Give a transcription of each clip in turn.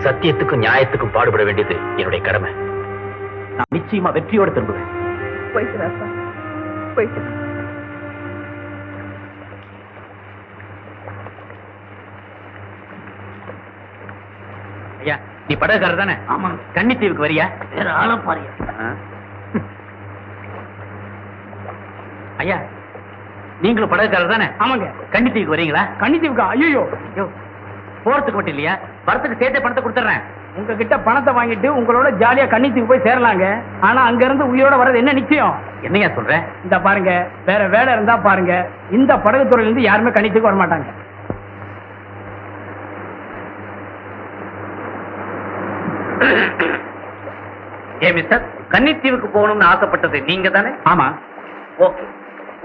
சத்தியத்துக்கும் நியாயத்துக்கும் பாடுபட வேண்டியது என்னுடைய கடமை. நான் நிச்சயமா வெற்றியோடு திரும்புவேன். ஐயா, நீ படகுக்காரர் தானே? ஆமா. கன்னித்தீவுக்கு வரியா? வேற ஆள பாரியா? ஐயா, நீங்களும் படகுக்காரர் தானே? ஆமாங்க. கன்னித்தீவுக்கு வரீங்களா? கன்னித்தீவுக்கா? ஐயோ, போறதுக்கு மட்டும் இல்லையா, வரத்துக்கு சேர்த்து பணத்தை கொடுத்துறேன். உங்ககிட்ட பணத்தை வாங்கிட்டு உங்களோட ஜாலியா கன்னித்தீவுக்கு போய் சேரலாங்க. ஆனா அங்க இருந்து உயிரோட வர்றது என்ன நிச்சயம்? என்னையா சொல்றேன்? இந்த பாருங்க, வேற வேலை இருந்தா பாருங்க, இந்த படகு துறையில இருந்து யாருமே கன்னித்தீவுக்கு வர மாட்டாங்க. ஏ மிஸ்டர், கன்னித்தீவுக்கு போகணும்னு ஆசைப்பட்டது நீங்க தானே? ஆமா. ஓகே,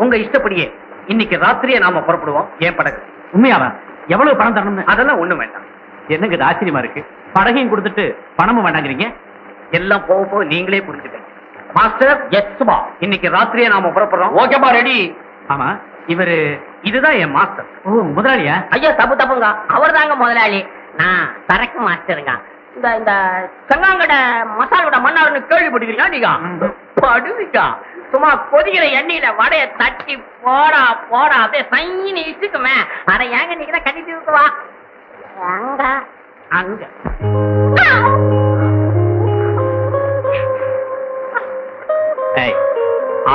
உங்க இஷ்டப்படியே இன்னைக்கு ராத்திரியே நாம புறப்படுவோம். ஏன் படகு? உண்மையாவா? எவ்வளவு பணம் தரணும்னு? அதெல்லாம் ஒண்ணும் வேண்டாம். என்னங்க இது ஆச்சரியமா இருக்கு, படகையும் கொடுத்துட்டு பணமும் வேண்டாங்கிறீங்க. எல்லாம் போக போக நீங்களே புரிஞ்சுக்கங்க. மாஸ்டர், எஸ் பா, இன்னைக்கு ராத்திரியே நாம புறப்படுறோம். ஓகேப்பா, ரெடி? ஆமா. இவரு இதுதான் என் மாஸ்டர். ஓ, முதலாளியா? ஐயா, தப்புங்க, அவர் தாங்க முதலாளி. நான் சரக்கு மாஸ்டருங்க. இந்த இந்த செங்காங்கட மசாலோட மன்னார்னு கேள்விப்பட்டிருக்கீங்களா? நீங்க படுவீங்க. சும்மா கொதிக்கிற எண்ணெயில வடைய தட்டி போடா போடா அப்படியே சைனி இசுக்குமே. அட ஏங்க, நீங்க தான் கட்டிட்டு வா. அங்க அங்க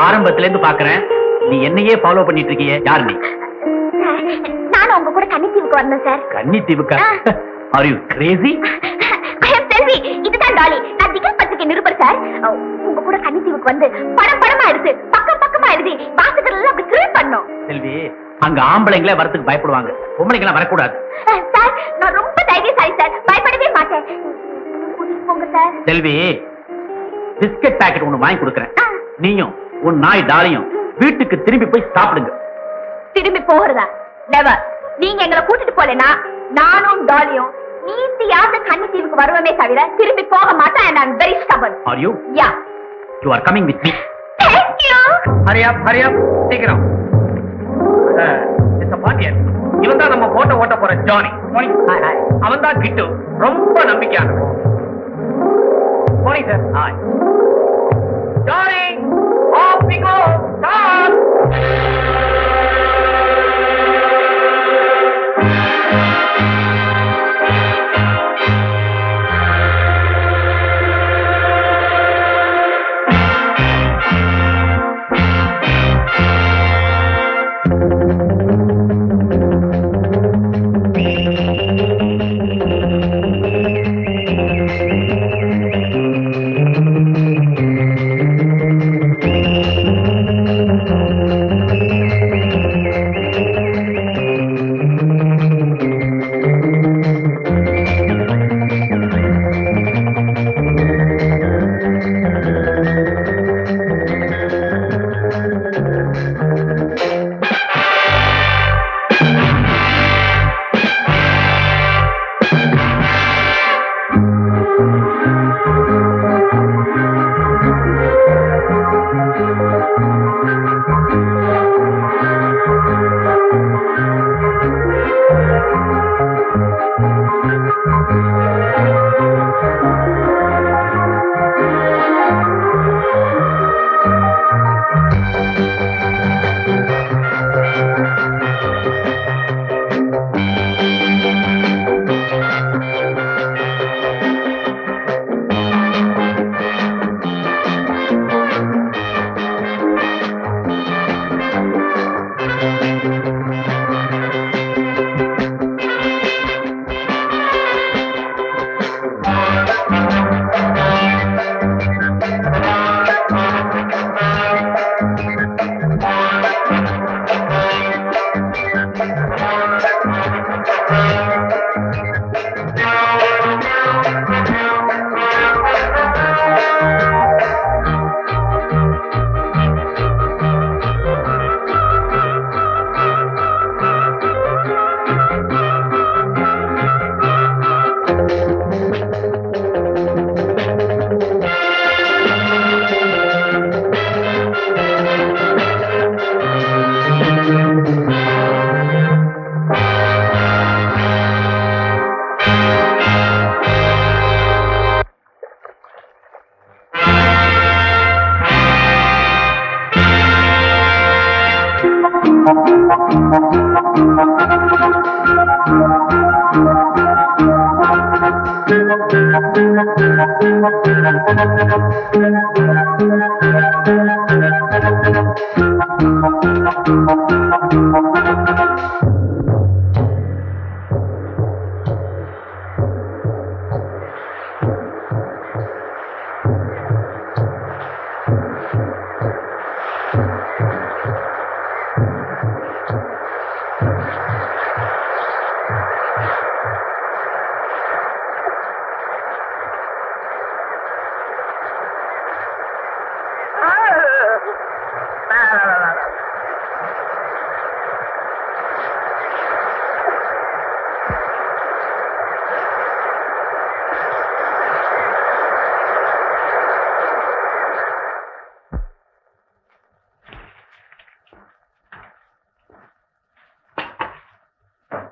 ஆரம்பத்துல இருந்து பாக்குறேன், நீ என்னையே ஃபாலோ பண்ணிட்டு இருக்கிய. யார் நீ? நான் உங்க கூட கன்னித்தீவுக்கு வந்தேன் சார். கன்னித்தீவுக்கா? Are you crazy? I am Selvi. இதுதான் டாலி. நான் திகில் பத்திரிகை நிருபர் சார். உங்க கூட கன்னித்தீவுக்கு வந்து படமா எடுத்து பக்கமா எழுதி வாசகர்கள் எல்லாம் அப்படி த்ரில் பண்ணோம். செல்வி, அங்க ஆம்பளைங்களே வரதுக்கு பயப்படுவாங்க, பொம்பளைங்களா வரக்கூடாது. சார், நான் ரொம்ப தைரியசாலி சார், பயப்படவே மாட்டேன். போங்க சார். செல்வி, பிஸ்கட் பாக்கெட் ஒண்ணு வாங்கி கொடுக்கறேன். நீயும் உன் நாய் டாலியும் வீட்டுக்கு திரும்பி போய் சாப்பிடுங்க. திரும்பி போகிறதா? நெவர். நீங்க எங்களை கூட்டிட்டு போலனா நானும் டாலியும் நீதியாக கன்னித்தீவுக்கு வருவமே தவிர திரும்பி போக மாட்டேன். and I'm very stubborn. Are you? Yeah. You are coming with me. Thank you. Hurry up, சீக்கிரம். மிஸ்டர் பாண்டியன், இவன் தான் நம்ம ஓட்ட போற ஜானி. அவன் தான் கிட்டு, ரொம்ப நம்பிக்கையானவன். Sir. Hi Johnny, off we go. Start.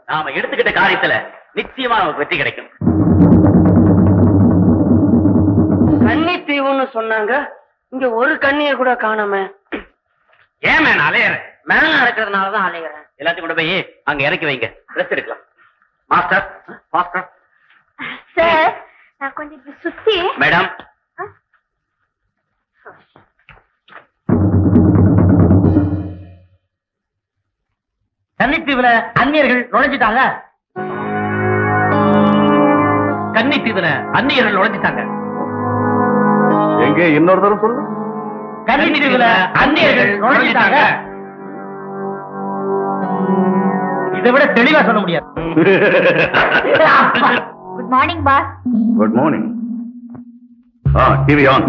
நாம எடுத்துக்கிட்ட காரியத்துல நிச்சயமா நமக்கு வெற்றி கிடைக்கும். கன்னித்தீவுன்னு சொன்னாங்க, இங்க ஒரு கண்ணிய கூட காணாம. ஏன் மேன் அலையற? மேல இருக்கிறதுனாலதான் அலைகிறேன். எல்லாத்தையும் கொண்டு போய் அங்க இறக்கி வைங்க, ரெஸ்ட் எடுக்கலாம். Master, master. சார், நான் கொஞ்சம் இப்படி சுத்தி. மேடம், கன்னித்தீவுல அந்நியர்கள் நுழைஞ்சிட்டாங்க. கன்னித்தீவுல அந்நியர்கள் நுழைஞ்சிட்டாங்க. எங்கே இன்னொரு தடவை சொல்லு. கன்னித்தீவுல அந்நியர்கள் நுழைஞ்சிட்டாங்க. இதை விட தெளிவா சொல்ல முடியாது. Good morning boss. Good morning. TV on.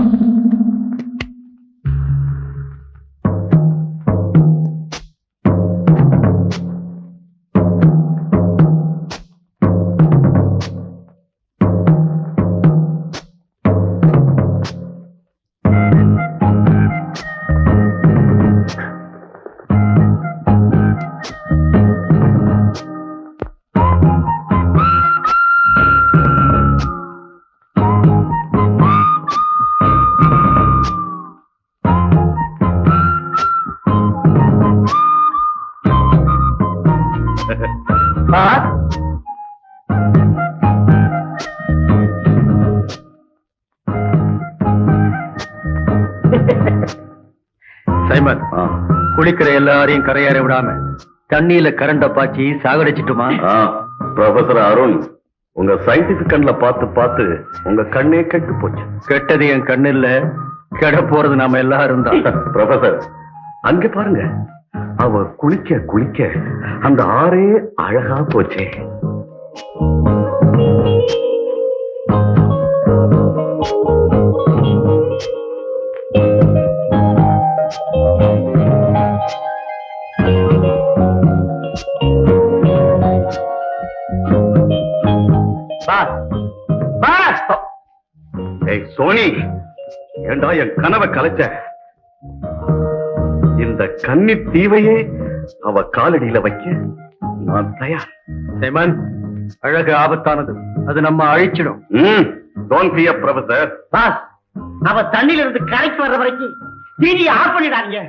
Simon, குளிக்கிற எல்லாரையும் கரையேற விடாம தண்ணியில கரண்ட பாய்ச்சி சாகடிச்சிட்டுமா? ப்ரொஃபசர் அருண், உங்க சயின்டிபிக் கண்ணுல பார்த்து பார்த்து உங்க கண்ணே கெட்டு போச்சு. கெட்டது என் கண்ணு இல்ல, கெட போறது நாம எல்லாரும் தான். ப்ரொஃபசர், அங்க பாருங்க, அவ குளிக்க குளிக்க அந்த ஆறே அழகா போச்சே. சோனி, ஏண்டா என் கனவை கலைச்ச? இந்த கன்னி தீவையே அவ காலடியில வைக்க நான் தயார். சைமன், அழகு ஆபத்தானது, அது நம்ம அழிச்சிடும். Don't fear professor. பாஸ், அவ தண்ணியில இருந்து கரைக்கு வர்ற வரைக்கும் டிவியை ஆஃப் பண்ணிடாதீங்க.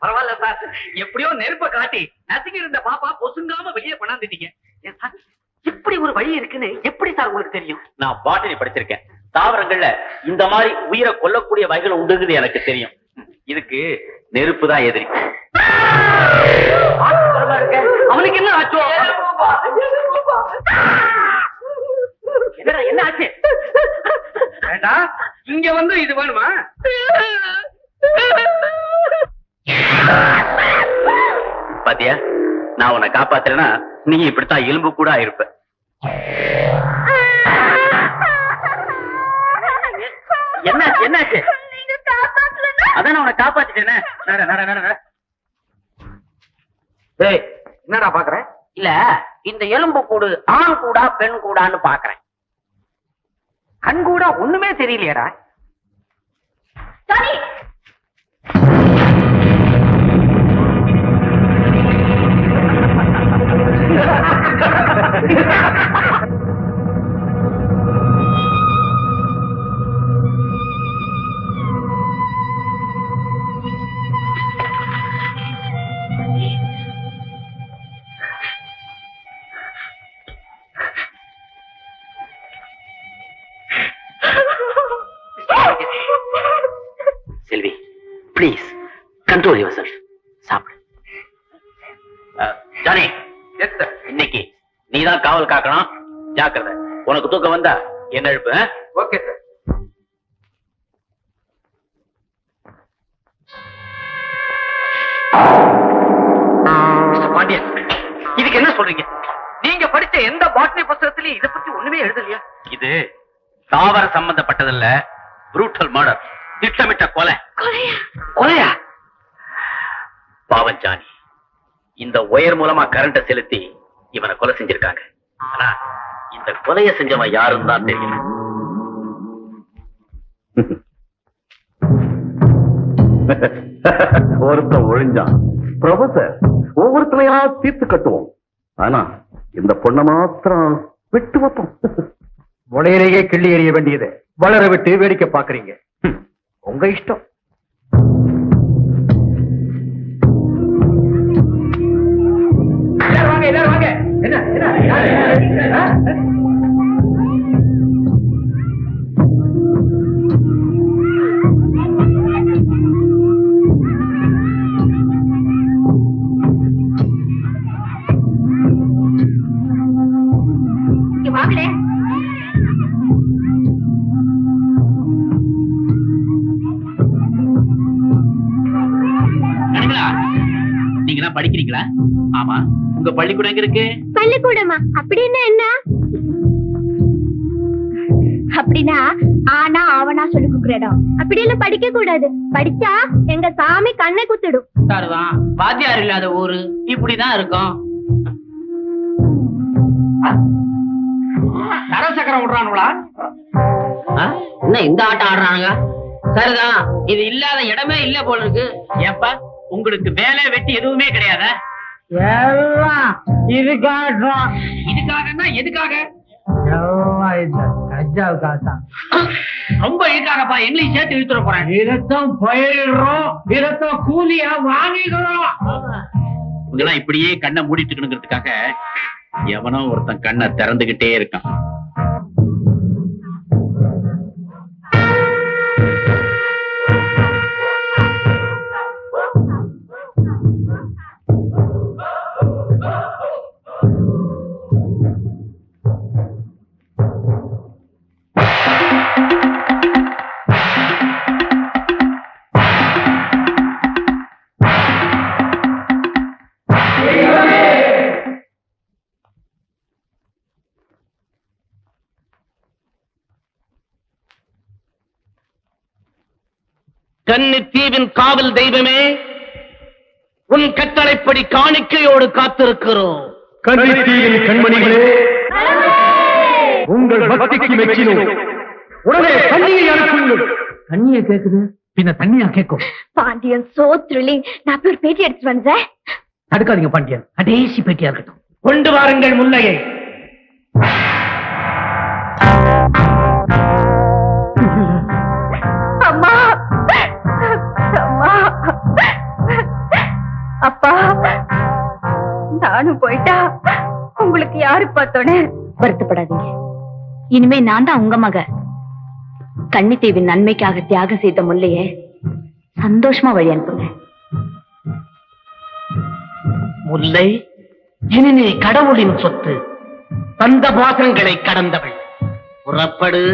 பரவாயில்ல சார், எப்படியோ நெருப்ப காட்டி நசுங்கி இருந்த பாப்பா பொசுங்காம வெளியே கொண்டாந்துட்டீங்க. இப்படி ஒரு வழி இருக்குன்னு எப்படி சார் உங்களுக்கு தெரியும்? நான் பாட்டனி படிச்சிருக்கேன். தாவரங்கள்ல இந்த மாதிரி உயிரை கொல்லக்கூடிய வகைகள் உண்டுங்குது எனக்கு தெரியும். இதுக்கு நெருப்பு தான் எதிரி. அவனுக்கு என்ன ஆச்சோ? என்ன ஆச்சு? வேண்டாம், இங்க வந்து இது வேணுமா? பாத்தியா, நான் உன்னை காப்பாத்துறேன்னா நீ இப்படித்தான் எலும்பு கூட ஆயிருப்ப. என்னாச்சு? அதான் உன்னை காப்பாத்திட்டேனே. என்னடா பாக்குறேன்? இல்ல, இந்த எலும்பு கூடு ஆண் கூடா பெண் கூடான்னு பாக்குறேன். கண் கூட ஒண்ணுமே தெரியலையடா. Dolly, Selvi, please control yourself. சாப்பிடு. ஜானி, இன்னைக்கு நீதான் காவல் காக்கணும். ஜாக்கிரதை. உனக்கு தூக்கம் வந்தா என்ன எழுப்பு. Okay sir. பாண்டியன், இதுக்கு என்ன சொல்றீங்க? நீங்க படிச்ச எந்த பாட்னி புத்தகத்திலயும் இதை பத்தி ஒண்ணுமே எழுதலையா? இது தாவர சம்பந்தப்பட்டதல்ல, புரூட்டல் மர்டர், திட்டமிட்ட கொலை. கொலையா? பாவம் ஜானி, இந்த ஒயர் மூலமா கரண்ட செலுத்தி இவனை கொலை செஞ்சிருக்காங்க. ஆனா இந்த கொலையை செஞ்சவன் யாருன்னு தான் தெரியல. ஒருத்தன் ஒழிஞ்சான். ப்ரொஃபசர், ஒவ்வொருத்தரையா தீர்த்து கட்டுவோம். ஆனா இந்த பொண்ணை மாத்திரம் விட்டு வைப்போம். முளையிலேயே கிள்ளி எறிய வேண்டியது வளர விட்டு வேடிக்கை பாக்குறீங்க. உங்க இஷ்டம். எல்லாரும் வாங்க. என்ன? வாங்களே. நீங்க தான் படிக்கிறீங்களா? ஆமா. உங்க பள்ளிக்கூடம் எங்க இருக்கு? பள்ளிக்கூடமா? அப்படின்னா என்ன? அப்படின்னா ஆனா அவனா சொல்லி கொடுக்குற இடம். அப்படியெல்லாம் படிக்க கூடாது. படிச்சா எங்க சாமி கண்ணை குத்திடும். சார்தான் வாத்தியார் இல்லாத ஊரு இப்படிதான் இருக்கும். சரசக்கரம் விடுறானுங்களா? என்ன இந்த ஆட்டம் ஆடுறானுங்க? சரிதான், இது இல்லாத இடமே இல்ல போல இருக்கு. ஏப்பா, உங்களுக்கு வேலை வெட்டி எதுவுமே கிடையாதா? எல்லாம் இதுக்காகன்னா எதுக்காக? ரொம்ப இழுக்காகப்பா. எங்களையும் சேர்த்து இழுத்துற போறேன். இதத்தான் பயிரிடுறோம், இதத்தான் கூலியா வாங்கிக்கிறோம். இவங்கெல்லாம் இப்படியே கண்ணை மூடிட்டு இருக்கணுங்கிறதுக்காக எவனோ ஒருத்தன் கண்ணை திறந்துகிட்டே இருக்கான். கன்னித்தீவின் காவல் தெய்வமே, உன் கட்டளைப்படி காணிக்கையோடு காத்திருக்கிறோம். கன்னித்தீவின் கண்மணிகளே, உங்கள் பக்திக்கு மெச்சினோம். உடனே தண்ணியை அனுப்புங்கள். தண்ணிய கேக்குது, பின்ன தண்ணியா கேட்கும். Pandian so thrilling. நான் போய் ஒரு பேட்டி எடுத்துட்டு வந்தேன். தடுக்காதீங்க பாண்டியன், கடைசி பேட்டியா இருக்கட்டும். கொண்டு வாருங்கள் முல்லையை. அம்மா, அம்மா, அப்பா, நானும் போயிட்டா உங்களுக்கு யாரு பார்த்தோன்னு வருத்தப்படாதீங்க. இனிமே நான் தான் உங்க மக. கன்னித்தீவின் நன்மைக்காக தியாகம் செய்த முல்லைய சந்தோஷமா வழி அனுப்புங்க. முல்லை, இனி நீ கடவுளின் சொத்து. தந்த பாசங்களை கடந்தவள். புறப்படு.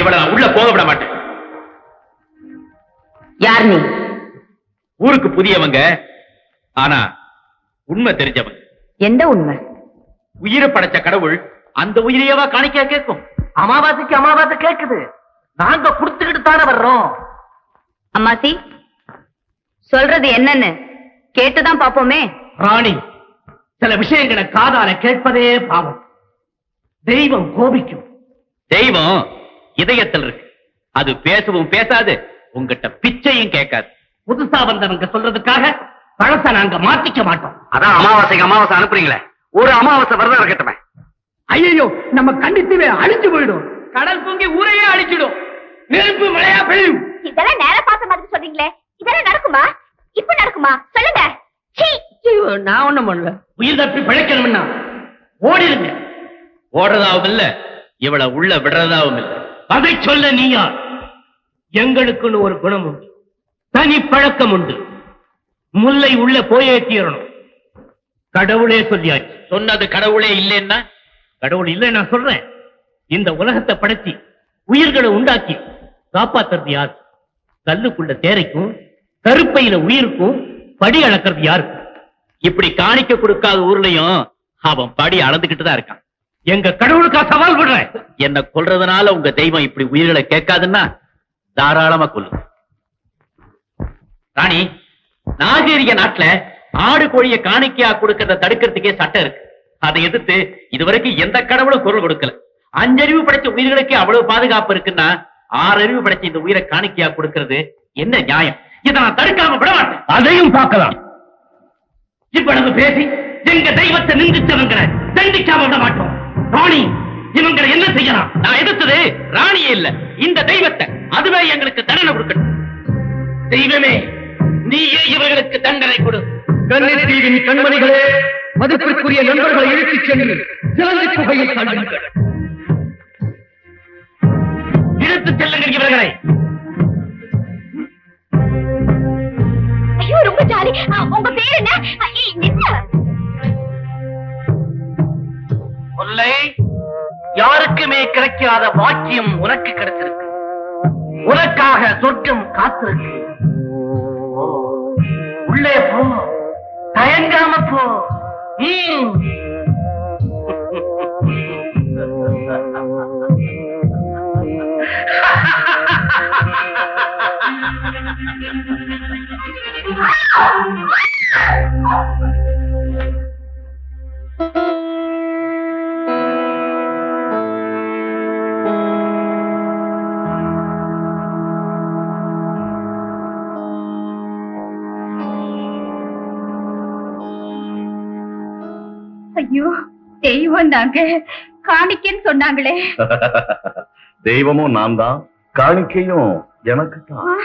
இவளை நான் உள்ள போக விட மாட்டேன். யார் நீ? ஊருக்கு புதியவங்க, ஆனா உண்மை தெரிஞ்சவங்க. எந்த உண்மை? உயிரை படைச்ச கடவுள் அந்த உயிரையவா காணிக்கையா கேட்கும்? அமாவாசைக்கு அமாவாசை கேக்குது. நாங்க குடுத்துக்கிட்டு தானே வர்றோம். அம்மாசி, சொல்றது என்னன்னு கேட்டுதான் பாப்போமே. ராணி, சில விஷயங்களை காதால கேட்பதே பாவம். தெய்வம் கோபிக்கும். தெய்வம் இதயத்தில் இருக்கு. அது பேசவும் பேசாது, உங்ககிட்ட பிச்சையும் கேட்காது. புதுசா வந்தவங்க சொல்றதுக்காக பழச நாங்க மாத்திக்க மாட்டோம். அதான் அமாவாசைக்கு அமாவாசை அனுப்புறீங்களே, ஒரு அமாவாசை விரதம் இருக்கட்டுமே. ஐயோ, நம்ம கண்டித்துவே அழிச்சு போயிடும். கடல் பொங்கி ஊரையே அழிச்சிடும். நெருப்பு மழையா பெய்யும். இதெல்லாம் நேர பார்த்த மாதிரி சொல்றீங்களே, இதெல்லாம் நடக்குமா? இப்ப நடக்குமா? சொல்லுங்க. நான் ஒண்ணும் பண்ணல. உயிர் தப்பி பிழைக்கணும்னா ஓடிடுங்க. ஓடுறதாவும் இல்ல, இவளை உள்ள விடுறதாவும் இல்ல. அதை சொல்ல நீயா? எங்களுக்குன்னு ஒரு குணம் உண்டு, தனி பழக்கம் உண்டு. முல்லை உள்ள போயே தீரணும். கடவுளே சொல்லியாச்சு. சொன்னது கடவுளே இல்லைன்னா? கடவுள் இல்லை நான் சொல்றேன். இந்த உலகத்தை படைச்சி உயிர்களை உண்டாக்கி காப்பாத்துறது யார்? கல்லுக்குள்ள தேரைக்கும் கருப்பையில உயிருக்கும் படி அளக்கிறது யாருக்கு? இப்படி காணிக்க கொடுக்காத ஊர்லயும் அவன் படி அளந்துகிட்டு தான் இருக்கான். எங்க கடவுளுக்கா சவால் பண்றேன். என்ன கொல்றதுனால உங்க தெய்வம் இப்படி உயிர்களை கேட்காதுன்னா தாராளமா கொல்லு. ராணி, நாகரிக நாட்டுல ஆடு கோழிய காணிக்கையா கொடுக்கறத தடுக்கிறதுக்கே சட்டம் இருக்கு. அதை எதிர்த்து இதுவரைக்கும் எந்த கடவுளும் குரல் கொடுக்கல. 5 அறிவு படைச்ச உயிர்களுக்கு அவ்வளவு பாதுகாப்பு இருக்குன்னா 6 அறிவு படைச்ச இந்த உயிரை காணிக்கையா கொடுக்கிறது என்ன நியாயம்? இதை நான் தடுக்காம விட மாட்டேன். அதையும் பார்க்கலாம். இவ்வளவு பேசி எங்க தெய்வத்தை நிந்திச்சவங்க தண்டிக்காம விட மாட்டோம். ராணி, இவங்களை என்ன செய்யலாம்? நான் எதிர்த்தது ராணியே இல்ல, இந்த தெய்வத்தை. அதுவே எங்களுக்கு தண்டனை கொடுக்கட்டும். தெய்வமே, நீயே இவர்களுக்கு தண்டனை கொடு. கன்னித்தீவின் கண்மணிகளே, மதிப்பிற்குரிய நண்பர்களை இழுத்துச் சென்று சிறந்த புகையில் தள்ளுங்கள். இழுத்துச் செல்லுங்கள் இவர்களை. ஐயோ, ரொம்ப ஜாலி. உங்க பேர் என்ன? முல்லை, யாருக்குமே கிடைக்காத வாக்கியம் உனக்கு கிடைச்சிருக்கு. உனக்காக சொர்க்கம் காத்திருக்கு. உள்ளே போ, தயங்காம போ. ஐயோ, தெய்வம் தாங்க காணிக்கன்னு சொன்னாங்களே. தெய்வமும் நான் தான், காணிக்கையும் எனக்கு தான்.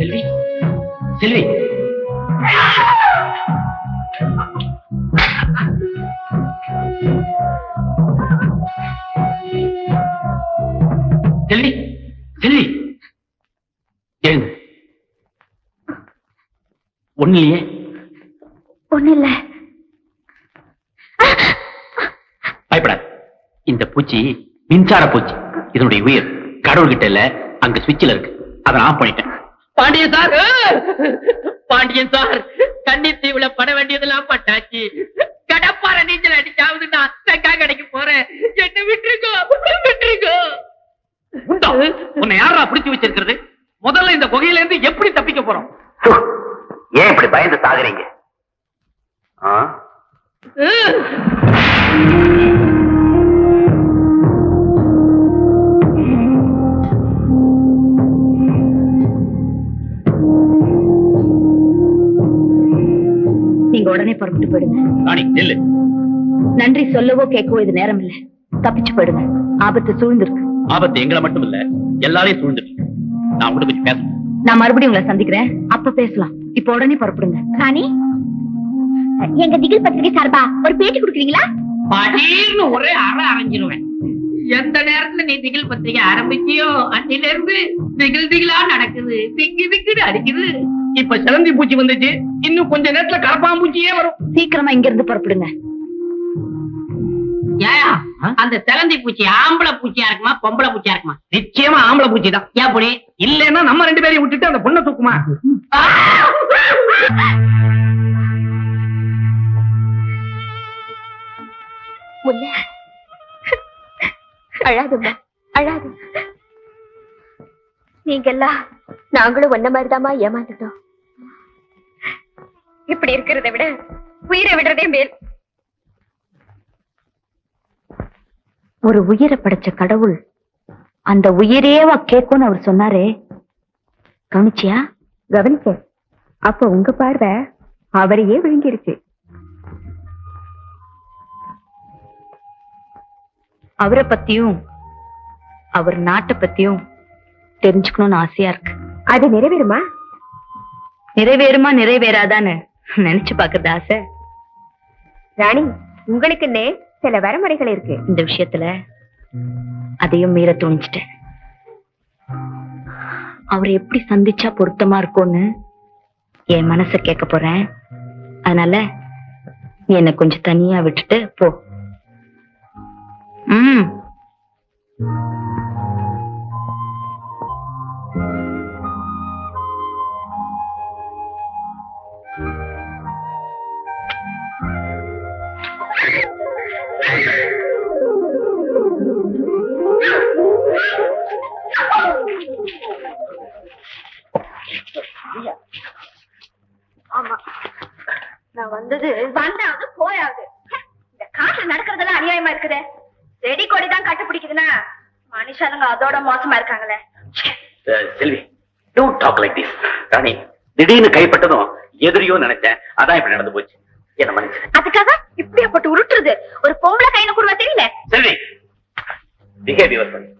செல்வி செல்வி செல்வி செல்வி எழுந்து. ஒண்ணு இல்லையே. ஒண்ணு இல்ல. பயப்படாது. இந்த பூச்சி மின்சார பூச்சி. இதனுடைய உயிர் கடவுள்கிட்ட இல்ல, அங்க சுவிட்சில் இருக்கு. அதை ஆஃப் பண்ணிட்டேன். பாண்டியன் சார், பாண்டியன் சார், கன்னித்தீவுல பட வேண்டியதெல்லாம் பட்டாச்சு. கடப்பார நீச்சல் அடிச்சாவது நான் தக்கா கடைக்கு போறேன். என்ன விட்டுருக்கோ விட்டுருக்கோ. உண்டா உன்னை யாரா பிடிச்சு வச்சிருக்கிறது? முதல்ல இந்த குகையில இருந்து எப்படி தப்பிக்க போறோம்? ஏன் இப்படி பயந்து சாகுறீங்க? நீங்க உடனே புறப்பட்டு போயிடுங்க. ராணி நெல்லு. நன்றி சொல்லவோ கேட்கவோ இது நேரம் இல்ல. தப்பிச்சு போயிடுங்க. ஆபத்து சூழ்ந்திருக்கு. ஆபத்து எங்களை மட்டும் இல்ல, எல்லாரையும் சூழ்ந்துருக்கு. நான் கூட கொஞ்சம் பேசணும். நான் மறுபடியும் உங்களை சந்திக்கிறேன், அப்ப பேசலாம். இப்ப உடனே புறப்படுங்க. ராணி, எங்க திகில் பத்திரிகை சார்பா ஒரு பேட்டி கொடுக்குறீங்களா? படீர்னு ஒரே அற அரைஞ்சிருவேன். எந்த நேரத்துல நீ திகில் பத்திரிகை ஆரம்பிச்சியோ அன்னில இருந்து திகில் திகிலா நடக்குது. திக்கு திக்குன்னு அடிக்குது. இப்ப சிலந்தி பூச்சி வந்துச்சு, இன்னும் கொஞ்ச நேரத்துல கரப்பாம்பூச்சியே வரும். சீக்கிரமா இங்க இருந்து புறப்படுங்க. ஏயா, அந்த சிலந்தி பூச்சி ஆம்பளை பூச்சியா இருக்குமா பொம்பளை பூச்சியா இருக்குமா? நிச்சயமா ஆம்பளை பூச்சி தான். எப்படி இல்லன்னா நம்ம ரெண்டு பேரையும் விட்டுட்டு அந்த பொண்ணை தூக்குமா? அழாதுமா, அழாது. நீங்கெல்லாம் நாங்களும் ஒன்ன மாதிரிதாமா ஏமாந்துட்டோம். இப்படி இருக்கிறத விட உயிரை விடுறதே மேல். ஒரு உயிரை படைச்ச கடவுள் அந்த உயிரேவா கேட்கும்னு அவர் சொன்னாரே, கவனிச்சியா? கவனிச்ச. அப்ப உங்க பார்வை அவரையே விழுங்கிருச்சு. அவரை பத்தியும் அவர் நாட்டை பத்தியும் தெரிஞ்சுக்கணும்னு ஆசையா இருக்கு. அது நிறைவேறுமா? நிறைவேறுமா நிறைவேறாதான்னு நினைச்சு பாக்குறது ஆசை. ராணி, உங்களுக்குன்னே சில வரமுறைகள் இருக்கு. இந்த விஷயத்துல அதையும் மீற துணிச்சிட்டேன். அவரை எப்படி சந்திச்சா பொருத்தமா இருக்கும்னு என் மனச கேட்க போறேன். அதனால நீ என்னை கொஞ்சம் தனியா விட்டுட்டு போ. ஆமா, நான் வந்தது வந்தாவது போயாவது. இந்த காட்டுல நடக்கிறதெல்லாம் அநியாயமா இருக்குதே. செடி கொடிதான் கட்டுப்பிடிக்குதுன்னா மனுஷனுங்க அதோட மோசமா இருக்காங்களே. செல்வி, டோன்ட் டாக் லைக் திஸ். ராணி, திடீர்னு கைப்பட்டதும் எதிரியோ நினைச்சேன், அதான் இப்படி நடந்து போச்சு. என்ன மன்னிச்சு. அதுக்காக இப்படியா போட்டு உருட்டுறது? ஒரு பொம்பளை கையில கூடுவா தெரியல. செல்வி, பிஹேவியர் பண்ணி.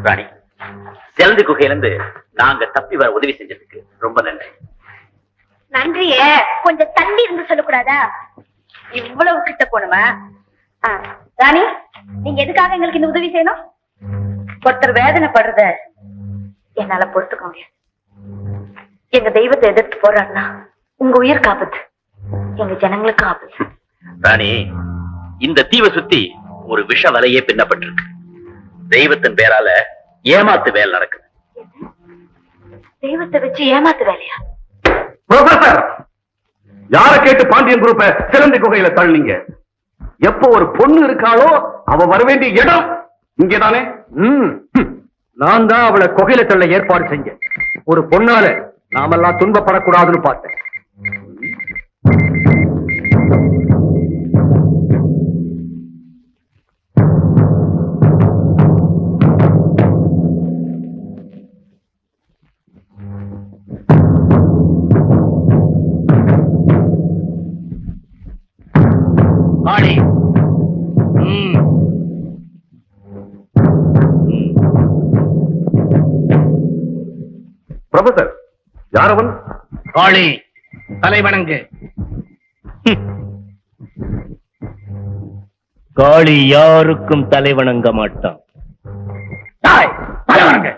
ராணி, செல்வி குகையிலிருந்து நாங்க தப்பி வர உதவி செஞ்சதுக்கு ரொம்ப நன்றி. நன்றிய கொஞ்சம் தள்ளி இருந்து சொல்லக்கூடாதா? இவ்வளவு கிட்ட போணுமா? ராணி, நீங்க எதுக்காக எங்களுக்கு இந்த உதவி செய்யணும்? ஒருத்தர் வேதனைப்படுறத என்னால பொறுத்துக்க முடியாது. எங்க தெய்வத்தை எதிர்த்து போறாருன்னா உங்க உயிருக்கு ஆபத்து, எங்க ஜனங்களுக்கு ஆபத்து. ராணி, இந்த தீவை சுத்தி ஒரு விஷ வலையே பின்னப்பட்டிருக்கு. தெய்வத்தின் பேரால ஏமாத்து வேலை நடக்குது. தெய்வத்தை வச்சு ஏமாத்து வேலையா? ப்ரொஃபசர், யார கேட்டு பாண்டியன் குரூப்ப சிலந்தி குகையில தள்ளினீங்க? எப்போ ஒரு பொண்ணு இருக்காளோ அவ வர வேண்டிய இடம் இங்கதானே. நான் தான் அவளை குகையில தள்ள ஏற்பாடு செஞ்சேன். ஒரு பொண்ணால நாமெல்லாம் துன்பப்படக்கூடாதுன்னு பார்த்தேன். காளி, ப்ரொஃபசர், யாரவன்? காளி, தலைவணங்கு. காளி யாருக்கும் தலைவணங்க மாட்டான். தலைவணங்க.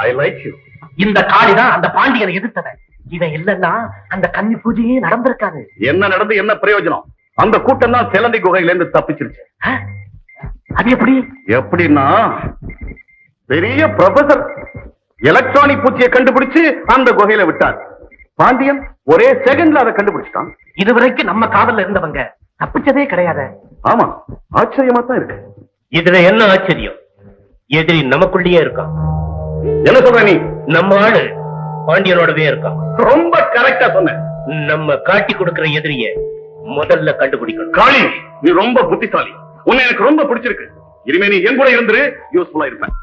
I like you. இந்த காளிதான் அந்த பாண்டியனை எதிர்த்தத. இவன் இல்லன்னா அந்த கன்னி பூஜையே நடந்திருக்காது. என்ன நடந்து என்ன பிரயோஜனம்? அந்த கூட்டம் தான் சிலந்தி குகையில இருந்து தப்பிச்சிருச்சு. அது எப்படி? எப்படின்னா, பெரிய ப்ரொஃபசர் எலக்ட்ரானிக் பூச்சியை கண்டுபிடிச்சு அந்த குகையில விட்டார். பாண்டியன் ஒரே செகண்ட்ல அதை கண்டுபிடிச்சிட்டான். இதுவரைக்கும் நம்ம காவல்ல இருந்தவங்க தப்பிச்சதே கிடையாது. ஆமா, ஆச்சரியமா தான் இருக்கு. இதுல என்ன ஆச்சரியம்? எதிரி நமக்குள்ளேயே இருக்கான். என்ன சொல்ற நீ? நம்ம ஆளு பாண்டியனோடவே இருக்கான். ரொம்ப கரெக்டா சொன்ன. நம்ம காட்டி கொடுக்கிற எதிரிய முதல்ல கண்டுபிடிக்கணும். காளி, நீ ரொம்ப புத்திசாலி. உன்னை எனக்கு ரொம்ப பிடிச்சிருக்கு. இனிமே நீ என் கூட இருந்துரு, யூஸ்ஃபுல்லா இருப்பேன்.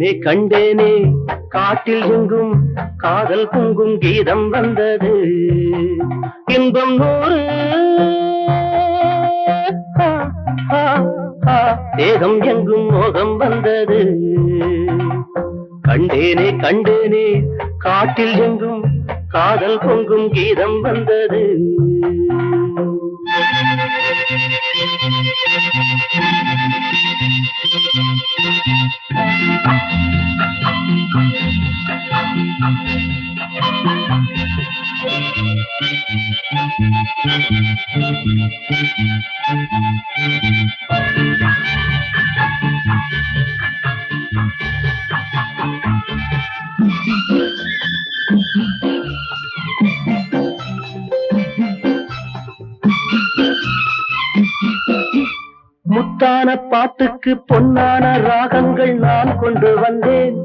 கண்டேனே கண்டேனே காட்டில் எங்கும் காதல் பொங்கும் கீதம் வந்தது இன்பம் நூறு தேகம் எங்கும் மோகம் வந்தது கண்டேனே கண்டேனே காட்டில் எங்கும் காதல் பொங்கும் கீதம் வந்தது முத்தான பாட்டுக்கு பொன்னான ராகங்கள் நான் கொண்டு வந்தேன்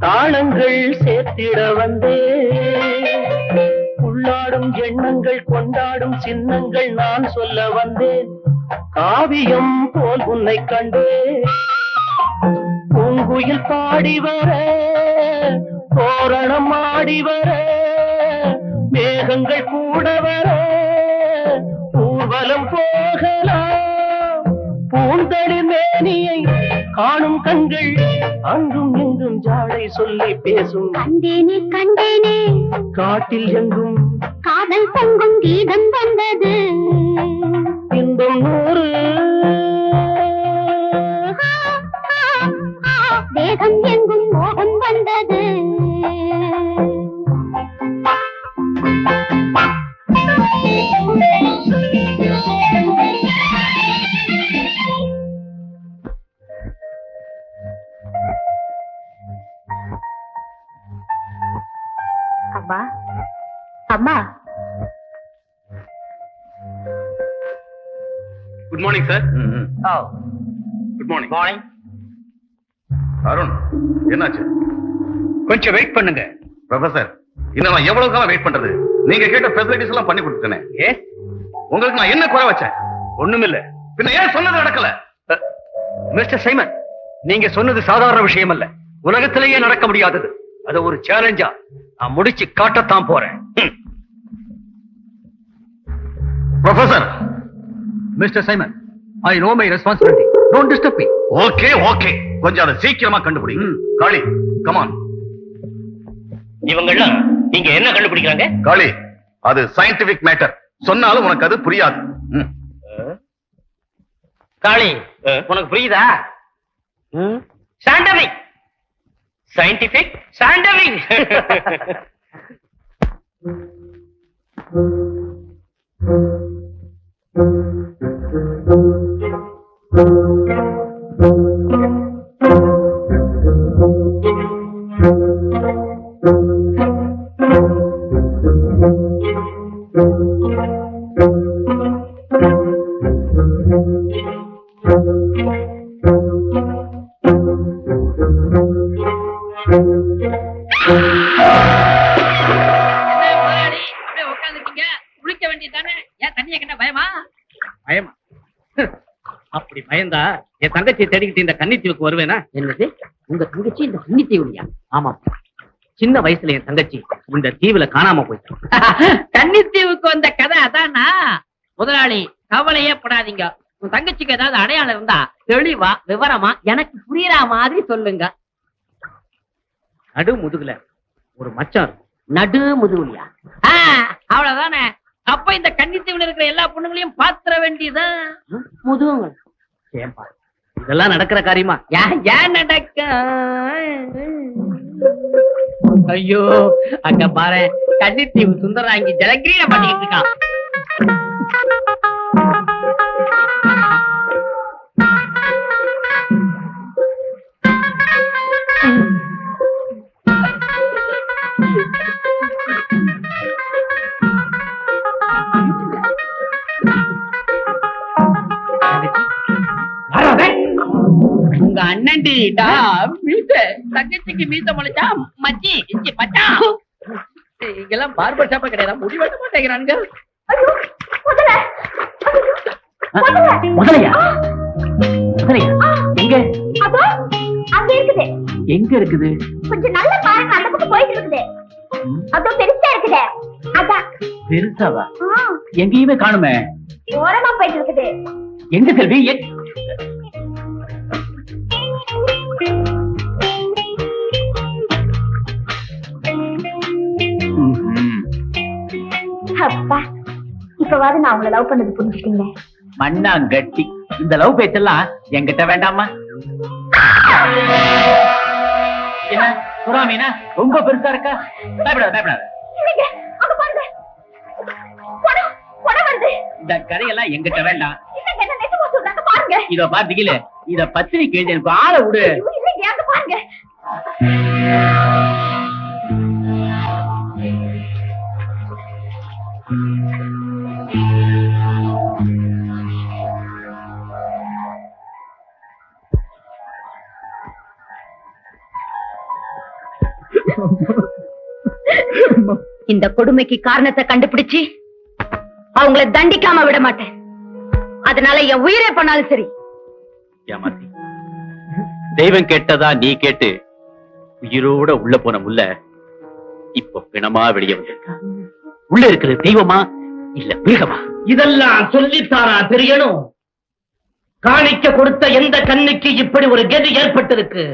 தாளங்கள் சேர்த்திட வந்தேன் உள்ளாடும் எண்ணங்கள் கொண்டாடும் சின்னங்கள் நான் சொல்ல வந்தேன் காவியம் போல் உன்னை கண்டேன் பூங்குயில் பாடி வர தோரணம் ஆடி வர மேகங்கள் கூட வர ஊர்வலம் போகலாம் பூந்தடி மேனியை காணும் கண்கள் அங்கும் எங்கும் ஜாடை சொல்லி பேசும் கண்டேனே கண்டேனே காட்டில் எங்கும் காதல் பொங்கும் கீதம் வந்தது இன்பம் நூறு தேகம் எங்கும் மோகம் வந்தது அம்மா அம்மா good morning sir. Good morning. Morning. Arun, என்னாச்சு? கொஞ்சம் வெயிட் பண்ணுங்க. ப்ரொஃபசர், இன்னும் நான் எவ்வளவு காலம் வெயிட் பண்றது? நீங்க கேட்ட ஃபெசிலிட்டிஸ் எல்லாம் பண்ணி கொடுத்துட்டேனே. உங்களுக்கு நான் என்ன குறை வச்சேன்? ஒண்ணுமில்ல. பின்ன ஏன் சொன்னது நடக்கல? மிஸ்டர் சைமன், நீங்க சொன்னது சாதாரண விஷயம் அல்ல, உலகத்திலேயே நடக்க முடியாதது. அது ஒரு சேலஞ்சா நான் முடிச்சு காட்டத்தான் போறேன். Professor, mister Simon, I know my responsibility. Don't disturb me. Okay okay, கொஞ்சம் அதை சீக்கிரமா கண்டுபிடிங்க. காளி, கம் ஆன். இவங்கெல்லாம் நீங்க என்ன கண்டுபிடிக்கிறாங்க? காளி, அது சயின்டிபிக் மேட்டர். சொன்னாலும் உனக்கு அது புரியாது. காளி, உனக்கு புரியுதா? Sandwich, scientific sandwich. குளிக்க வேண்டியதானே? ஏன் தண்ணிய கண்ட பயமா? பயமா? அப்படி பயந்தா என் தங்கச்சியை தேடிக்கிட்டு இந்த கன்னித்தீவுக்கு வருவேனா? என்னது, உங்க தங்கச்சி இந்த கன்னித்தீவுலையா? ஆமா, சின்ன வயசுல என் தங்கச்சி இந்த தீவுல காணாம போயிட்டான். கன்னித்தீவுக்கு வந்த கதை அதானா? முதலாளி, கவலையே படாதீங்க. உன் தங்கச்சிக்கு ஏதாவது அடையாளம் இருந்தா தெளிவா விவரமா எனக்கு புரியற மாதிரி சொல்லுங்க. நடு முதுகுல ஒரு மச்சான் இருக்கும். நடு முதுகுலியா? அவ்வளவுதானே. அப்ப இந்த கன்னித்தீவுல இருக்கிற எல்லா பொண்ணுங்களையும் பாத்திர வேண்டியதான். முதுகுங்க. ஏன்பா, இதெல்லாம் நடக்கிற காரியமா? ஏன் நடக்க? ஐயோ, அங்க பாரு, கன்னித்தீவு சுந்தராங்கி ஜலக்கிரீட பண்ணிட்டு இருக்கான். உங்க அண்ணன் தங்கச்சிக்கு மீச முளைச்சா மச்சி இஞ்சி பச்சா. இங்கெல்லாம் பார்பர் ஷாப்பா கிடையாது, முடி வெட்ட மாட்டேங்கிறாங்க. முதலையா? எங்க அங்க இருக்குது. எங்க இருக்குது? கொஞ்சம் நல்லா பாருங்க, அந்த பக்கம் போயிட்டு இருக்குது. அதோ பெருசா இருக்குதே, அதான். பெருசாவா? எங்கேயுமே காணுமே. ஓரமா போயிட்டு இருக்குது. எங்க செல்வி? அப்பா, இப்பவாது நான் உங்களை லவ் பண்ணது புரிஞ்சுட்டீங்க. மண்ணா கட்டி. இந்த லவ் பேச்செல்லாம் என்கிட்ட வேண்டாமா? என்ன சுறாமீனா ரொம்ப பெருசா இருக்கா? பயப்படாத பயப்படாத. இல்லைங்க, அங்க பாருங்க, கொடை வருது. இந்த கதையெல்லாம் என்கிட்ட வேண்டாம். இல்லைங்க, என்ன நெசமா சொல்றாங்க பாருங்க. இத பாத்தீங்களே, இத பத்திரிக்கை எழுதி எனக்கு ஆள விடு. இல்லைங்க, அங்க பாருங்க. இந்த கொடுமைக்கு காரணத்தை கண்டுபிடிச்சு அவங்கள தண்டிக்காம விட மாட்டேன். அதனால என் உயிரே பண்ணாலும் சரி. ஏமாத்தி தெய்வம் கேட்டதா நீ கேட்டு உயிரோட உள்ள போன முல்ல இப்ப பிணமா வெளியே வந்திருக்கா. உள்ள இருக்கிறது தெய்வமா இல்ல மிருகமா? இதெல்லாம் சொல்லித்தாரா தெரியணும்? காணிக்க கொடுத்த எந்த கண்ணுக்கு இப்படி ஒரு கதி ஏற்பட்டிருக்கு?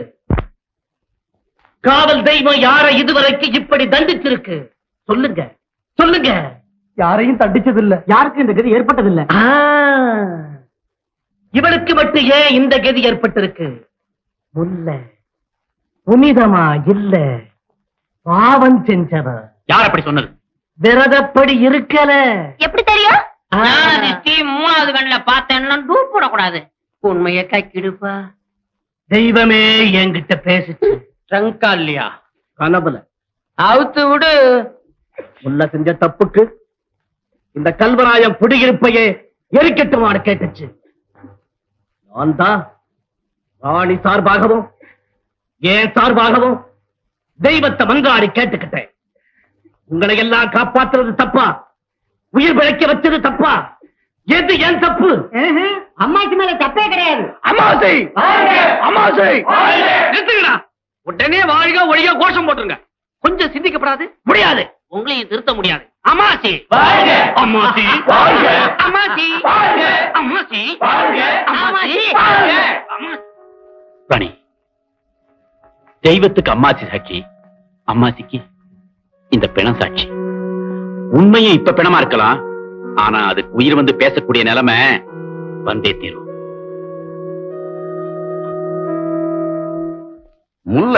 காவல் தெய்வம் யாரை இதுவரைக்கும் இப்படி தண்டிச்சிருக்கு? சொல்லுங்க சொல்லுங்க. யாரையும் தண்டிச்சதில்ல. யாருக்கும் இந்த கதி ஏற்பட்டதில்ல. இவளுக்கு மட்டும் ஏன் இந்த கதி ஏற்பட்டிருக்கு? முல்ல புனிதமா இல்ல பாவம் செஞ்சவ. யார் அப்படி சொன்னது? விரதப்படி இருக்கல. எப்படி தெரியும்? மூணாவது கண்ணுல பார்த்தேன்னா டூப் போடக்கூடாது. உண்மையை கக்கிடுப்பா. தெய்வமே என்கிட்ட பேசிச்சு. ரங்கா இல்லையா? கனவுல. அவுத்து விடு. முல்ல செஞ்ச தப்புக்கு இந்த கல்வராயம் குடியிருப்பையே எரிக்கட்டுமாறு கேட்டுச்சு. நான் தான் ராணி சார்பாகவும் ஏன் சார்பாகவும் தெய்வத்தை மன்றாடி கேட்டுக்கிட்டேன். உங்களை எல்லாம் காப்பாற்றுறது தப்பா? உயிர் பிழைக்க வச்சது தப்பா? எது ஏன் தப்பு? அம்மாக்கு மேல தப்பே கிடையாது. அமாசை அமாசை நிறுத்துங்கடா. உடனே வாழ்க ஒழிக கோஷம் போட்டுருங்க. கொஞ்சம் சிந்திக்கப்படாது? முடியாது. உங்களையும் திருத்த முடியாது. அமாசி அம்மாசி அம்மாசி அம்மாசி அம்மாசி. ராணி, தெய்வத்துக்கு அம்மாசி சாட்சி, அம்மாசிக்கு இந்த பிணம் சாட்சி. உண்மையும் இப்ப பிணமா இருக்கலாம், ஆனா அதுக்கு உயிர் வந்து பேசக்கூடிய நிலைமை வந்தே தீரும். முல்ல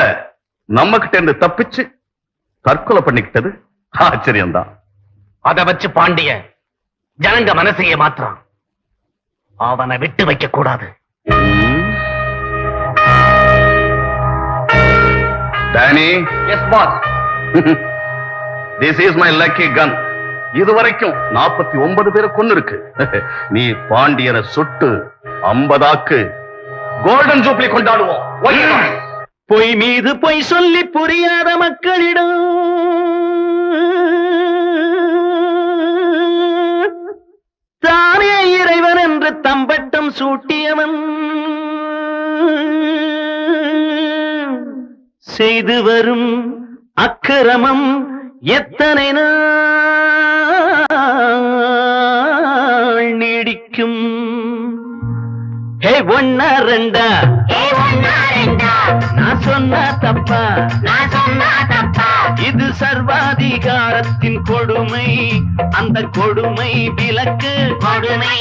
நம்ம கிட்ட இருந்து தப்பிச்சு தற்கொலை பண்ணிக்கிட்டது ஆச்சரியம்தான். அத வச்சு பாண்டிய ஜனங்க மனசையே மாத்திரம். அவனை விட்டு வைக்க கூடாது. Danny, yes boss. This is my lucky gun. இதுவரைக்கும் 49 பேரை கொன்னு இருக்கு. நீ பாண்டியனை சுட்டு 50 கோல்டன் ஜூப்ளி கொண்டாடுவோம். பொய் மீது பொய் சொல்லி புரியாத மக்களிடம் தானே இறைவன் என்று தம்பட்டம் சூட்டியவன் செய்து வரும் அக்கிரமம் எத்தனை நாள் நீடிக்கும்? ஹே ஒன்னா ரெண்டா, நான் சொன்னா தப்பா? இது சர்வாதிகாரத்தின் கொடுமை. அந்த கொடுமை விலக்க கொடுமை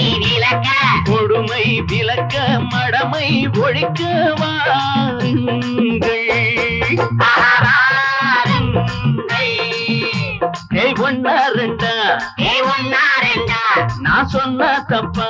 விலக்க மடமை ஒழிக்க வாருங்கள். ஒன்னா ரெண்டா, நான் சொன்னா தப்பா?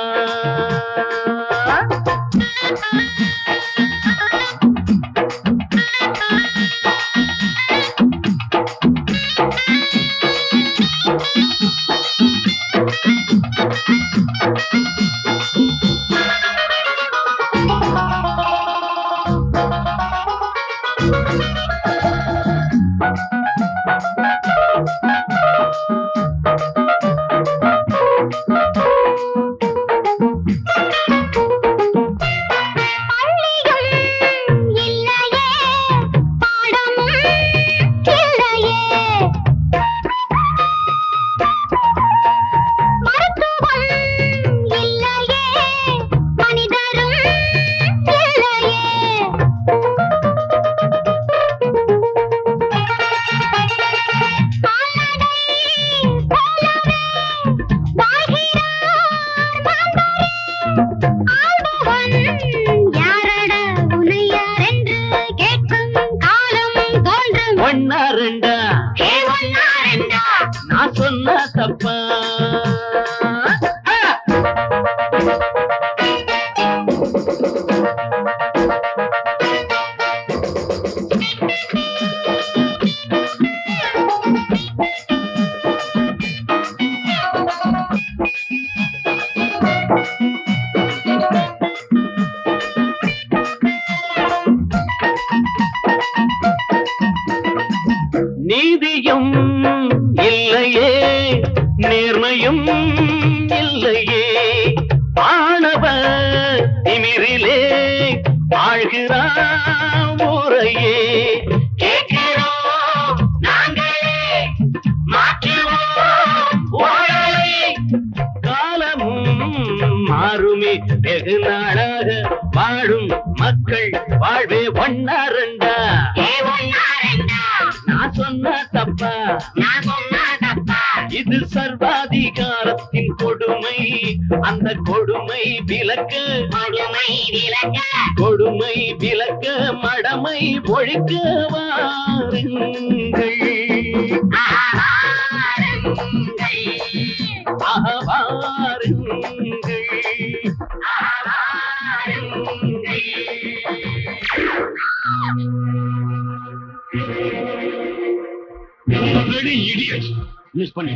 சொன்னா தப்பா நீதியும் இல்லையே நேர்மையும் இல்லையே ஆணவ திமிரிலே ஆழ்கிறான் ஊரையே கேட்கிறோம் நாங்களே மாற்றுவோம் ஊழலை காலமும் மாறுமே வெகு நாளாக வாழும் மக்கள் வாழ்வே ஒன்னா ரெண்டா நான் சொன்ன தப்பா இது சர்வாதிகாரத்தின் கொடுமை அந்த கொடுமை விலக்க கொடுமை விலக்க மடமை ஒழிக்க வாருங்கள் மிஸ் பண்ணி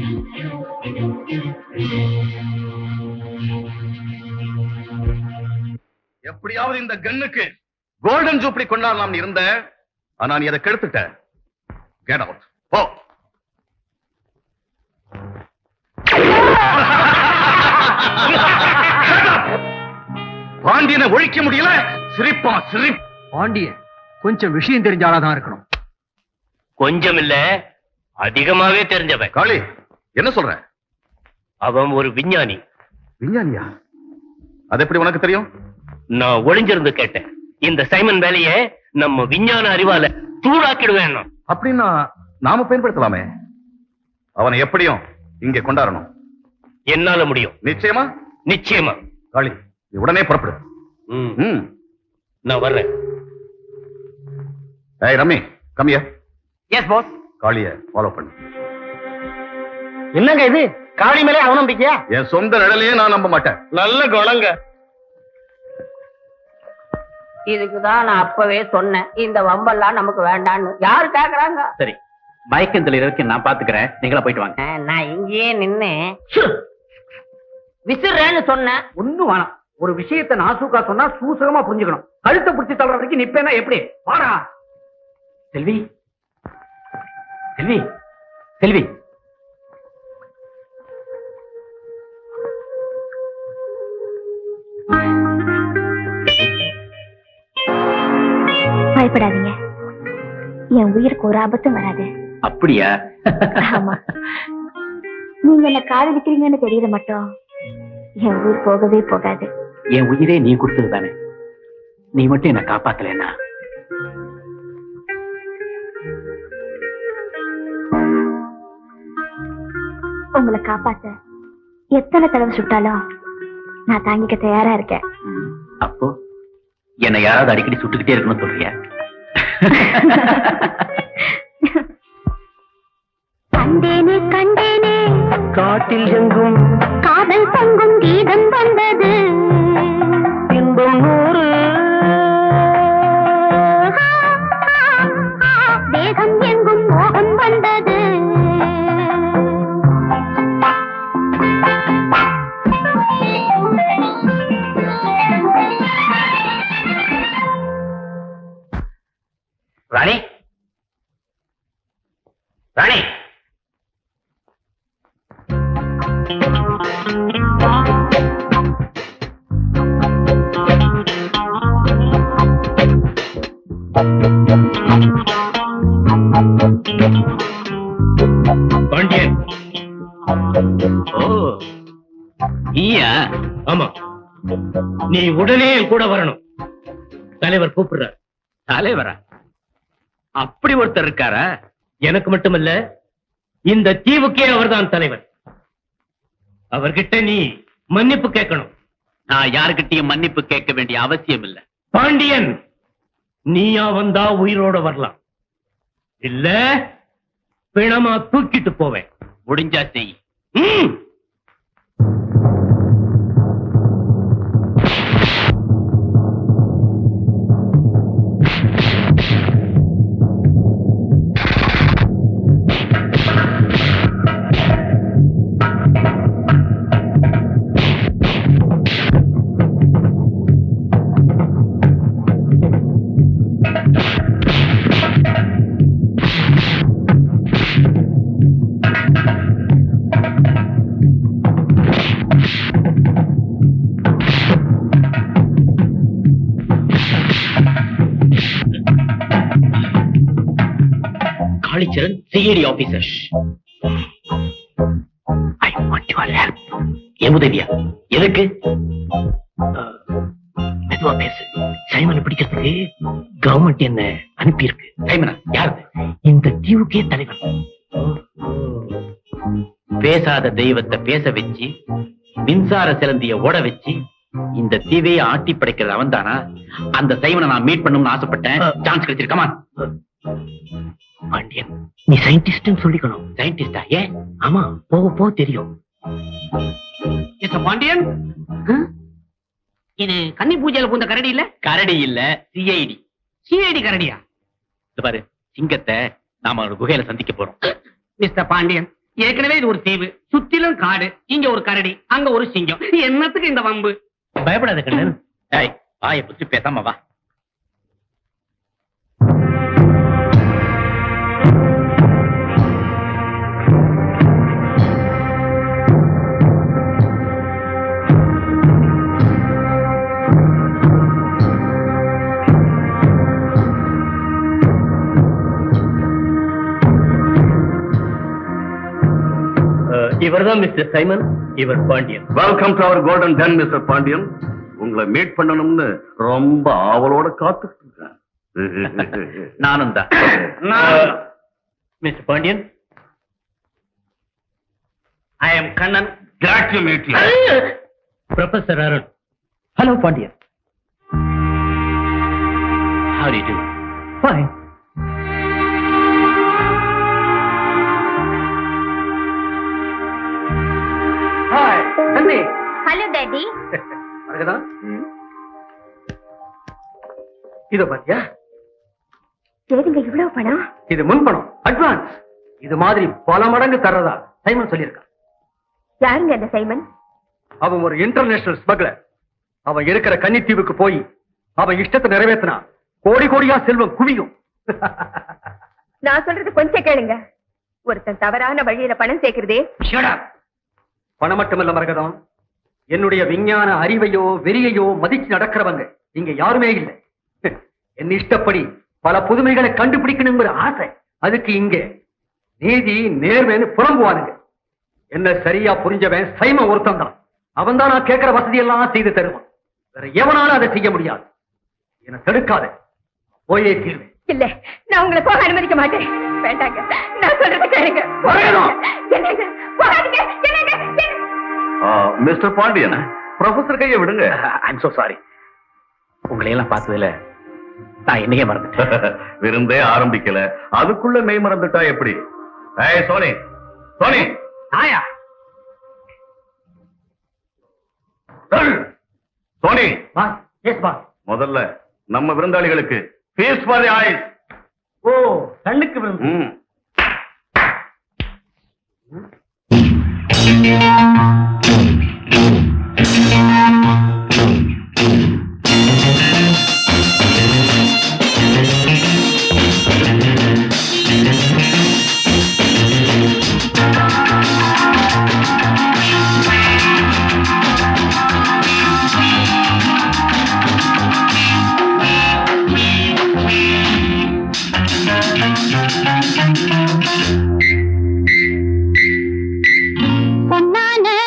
எப்படியாவது இந்த கன்னுக்கு கோல்டன் ஜூப்ளி கொண்டாடலாம் இருந்த ஆனா நீ அதை கெடுத்துட்ட. கெட் அவுட் போ. பாண்டியனை ஒழிக்க முடியல. சிரிப்பா சிரிப். பாண்டியன் கொஞ்சம் விஷயம் தெரிஞ்சாலாதான் இருக்கணும். கொஞ்சம் இல்ல, அதிகமாவே தெரிஞ்சவன். காளி என்ன சொல்ற? அவன் ஒரு விஞ்ஞானி. விஞ்ஞானியா? அது எப்படி உனக்கு தெரியும்? நான் ஒளிஞ்சிருந்து கேட்டேன். இந்த சைமன் வேலையை நம்ம விஞ்ஞான அறிவால தூளாக்கிடுவேன். அப்படின்னா நாம பயன்படுத்தலாமே. அவனை எப்படியும் இங்கே கொண்டாடணும். என்னால முடியும். நிச்சயமா? நிச்சயமா. காளி நீ உடனே புறப்படு. நான் வர்றேன். ஏய் ரம்மி கம்மியா. S boss. காளிய ஃபாலோ பண்ணு. என்னங்க இது? காளி மேலே அவநம்பிக்கையா? என் சொந்த நிழலையே நான் நம்ப மாட்டேன். நல்ல குணங்க. இதுக்குதான் நான் அப்பவே சொன்னேன், இந்த வம்பெல்லாம் நமக்கு வேண்டான்னு. யாரு கேக்குறாங்க? சரி, மயக்கத்தில் இருக்கு, நான் பாத்துக்கிறேன். நீங்களா போயிட்டு வாங்க. நான் இங்கேயே நின்னு விசிறேன்னு சொன்னேன். ஒண்ணும் வேணாம். ஒரு விஷயத்தை நாசூக்கா சொன்னா சூசகமா புரிஞ்சுக்கணும். கழுத்தை பிடிச்சி தள்ளுற வரைக்கும் நிப்பேனா எப்படி? வாடா செல்வி. செல்வி செல்வி பயப்படாதீங்க, என் உயிருக்கு ஒரு ஆபத்தும் வராது. அப்படியா? ஆமா, நீங்க என்ன காதலிக்கிறீங்கன்னு தெரியல மட்டும் என் உயிர் போகவே போகாது. என் உயிரே நீ கொடுத்தது தானே. நீ மட்டும் என்ன காப்பாத்தலன்னா உங்களை காப்பாத்த எத்தனை தடவை சுட்டாலும் நான் தாங்கிக்க தயாரா இருக்கேன். அப்போ என்னை யாராவது அடிக்கடி சுட்டுக்கிட்டே இருக்கணும்னு சொல்றியா? கண்டேனே கண்டேனே காட்டில் எங்கும் காதல் பொங்கும் கீதம் வந்தது, இன்பம் நூறு தேகம் எங்கும் மோகம் வந்தது. ராணி, ராணி, பாண்டியன். ஓ நீயா? ஆமா, நீ உடனே என் கூட வரணும். தலைவர் கூப்பிடுறார். தலைவரா? அப்படி ஒருத்தர் இருக்காரா? எனக்கு மட்டுமல்ல, இந்த தீவுக்கே அவர்தான் தலைவர். அவர்கிட்ட நீ மன்னிப்பு கேட்கணும். நான் யாருகிட்டயும் மன்னிப்பு கேட்க வேண்டிய அவசியம் இல்லை. பாண்டியன், நீயா வந்தா உயிரோட வரலாம், இல்ல பிணமா தூக்கிட்டு போவேன். முடிஞ்சா செய். Kalicharan CID officer. I want your help. என் உதவியா? எதுக்கு? மெதுவா பேசு. சைமனை பிடிக்கிறதுக்கு கவர்மெண்ட் என்ன அனுப்பியிருக்கு. சைமனா யாரு? இந்த தீவுக்கே தலைவன். பேசாத தெய்வத்தை பேச வச்சு, மின்சார சிலந்திய ஓட வச்சு இந்த தீவையை ஆட்டி படைக்கிறது அவன் தானா? அந்த சைமனை நான் மீட் பண்ணணும்னு ஆசைப்பட்டேன். சான்ஸ் கிடைச்சிருக்கமா? பாண்டியன், நீ சயின்டிஸ்ட் சொல்லிக்கணும். சயின்டிஸ்டா? ஏன்? ஆமா, போக போக தெரியும். பாண்டியன், இது கன்னி பூஜையில பூந்த கரடி இல்ல? கரடி இல்ல, சிஐடி. சிஐடி கரடியா? பாரு, சிங்கத்தை நாம ஒரு குகையில சந்திக்க போறோம். மிஸ்டர் பாண்டியன், ஏற்கனவே இது ஒரு தீவு, சுத்திலும் காடு, இங்க ஒரு கரடி, அங்க ஒரு சிங்கம். என்னத்துக்கு இந்த வம்பு? பயப்படாத கண்ணன். வாயை புத்தி பேசாம வா. இவர்தான் மிஸ்டர் சைமன், இவர் Pandian. Welcome to our golden den mister Pandian. உங்களை மீட் பண்ணணும்னு ரொம்ப ஆவலோட காத்துட்டு இருக்கேன். நானும் தான். Mister Pandian, I am Kannan. Glad to meet you. Professor Arun. Hello Pandian. How do you do? Fine. Hi Kanni. Hello daddy. Maragatha, இதோ பாத்தியா? ஏதுங்க இவ்வளவு பணம்? இது முன்பணம், அட்வான்ஸ். இது மாதிரி பல மடங்கு தர்றதா சைமன் சொல்லியிருக்கான். யாருங்க அந்த சைமன்? அவன் ஒரு இன்டர்நேஷனல் ஸ்மக்லர். அவன் இருக்கிற கன்னித்தீவுக்கு போய் அவன் இஷ்டத்தை நிறைவேற்றினா கோடி கோடியா செல்வம் குவியும். நான் சொல்றது கொஞ்சம் கேளுங்க. ஒருத்தன் தவறான வழியில பணம் சேர்க்கிறதே. பணம் மட்டுமல்ல மரகதம், என்னுடைய விஞ்ஞான அறிவையோ வெறியையோ மதிச்சு நடக்கிறவங்க இங்க யாருமே இல்லை. என் இஷ்டப்படி பல புதுமைகளை கண்டுபிடிக்கணுங்கிற ஆசை. அதுக்கு இங்க நீதி நேர்மைன்னு புலம்புவானுங்க. என்ன சரியா புரிஞ்சவன் சைமன் ஒருத்தன் தான். அவன் தான் நான் கேட்கிற வசதியெல்லாம் செய்து தருவான். வேற எவனாலும் அதை செய்ய முடியாது. என்ன தடுக்காத, போயே தீர்வு. இல்ல, நான் உங்களை போக அனுமதிக்க மாட்டேன். வேண்டாங்க, நான் சொல்றது கேளுங்க. என்னங்க, போகாதீங்க. மிஸ்டர் பாண்டியன், ப்ரொஃபசர் கையை விடுங்க. I'm so sorry. உங்களை எல்லாம் பார்த்ததுல நான் என்னையே மறந்துட்டேன். விருந்தே ஆரம்பிக்கல, அதுக்குள்ள மெய் மறந்துட்டா எப்படி? ஏய் சோனி, சோனி. ஆயா சோனி, பாஸ். Yes boss. முதல்ல நம்ம விருந்தாளிகளுக்கு ஃபீஸ்ட் ஃபார் தி ஐஸ். ஓ, கண்ணுக்கு விருந்து. கொண்டாடும்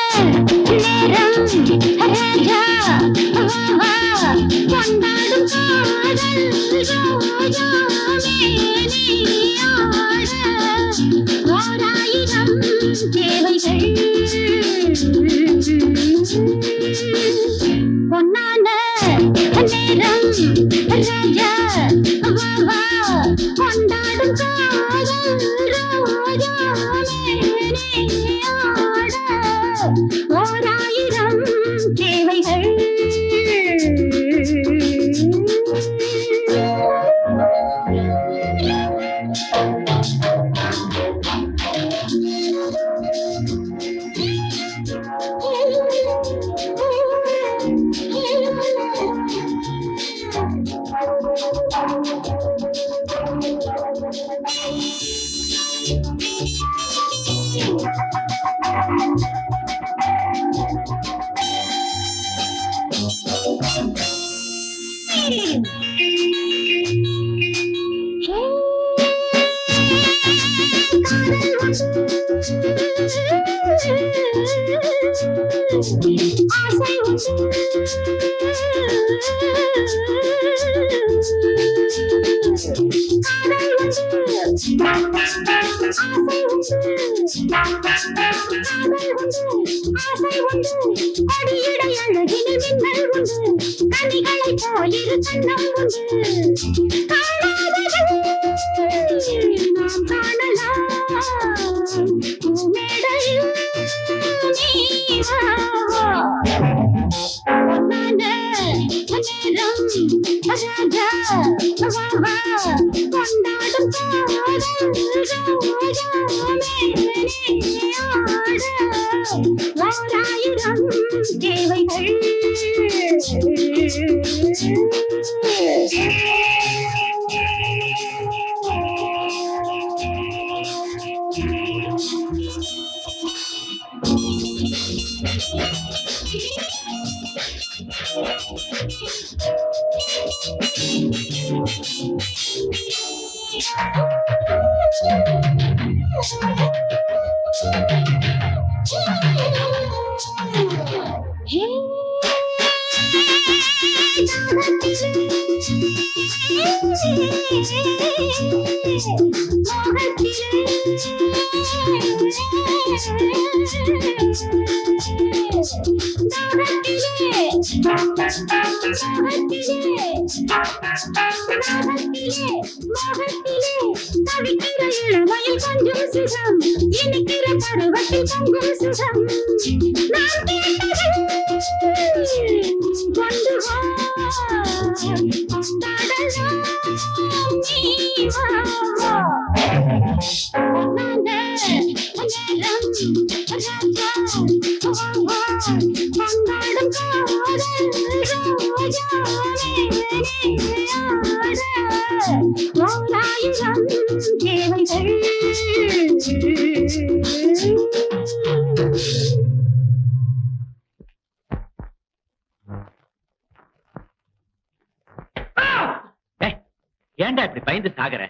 ஏன்டா இப்படி பயந்து சாகற?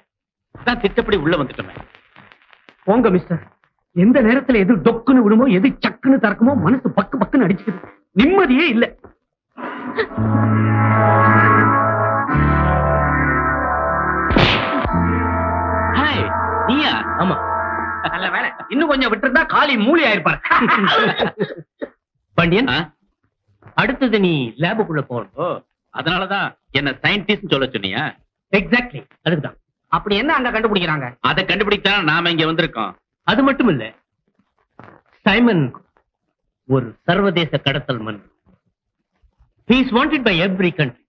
அதான் திட்டப்படி உள்ள வந்துட்டோமே. போங்க மிஸ்டர். எந்த நேரத்துல எது டொக்குன்னு விடுமோ, எது சக்குன்னு திறக்குமோ, மனசு பக்கு பக்குன்னு அடிச்சுக்குது. நிம்மதியே இல்ல. நீயா? ஆமா, நல்ல வேலை. இன்னும் கொஞ்சம் விட்டுருந்தா காலி மூலி ஆயிருப்பாரு. பாண்டியன், அடுத்தது நீ லேபுக்குள்ள போகணும். அதனாலதான் என்ன சயின்டிஸ்ட் சொல்ல சொன்னியா? எக்ஸாக்ட்லி, அதுக்குதான். அப்படி என்ன அங்க கண்டுபிடிக்கிறாங்க? அதை கண்டுபிடித்தான் நாம இங்க வந்திருக்கோம். அது மட்டும் இல்ல, சைமன் ஒரு சர்வதேச கடத்தல் மண். He is wanted by every country.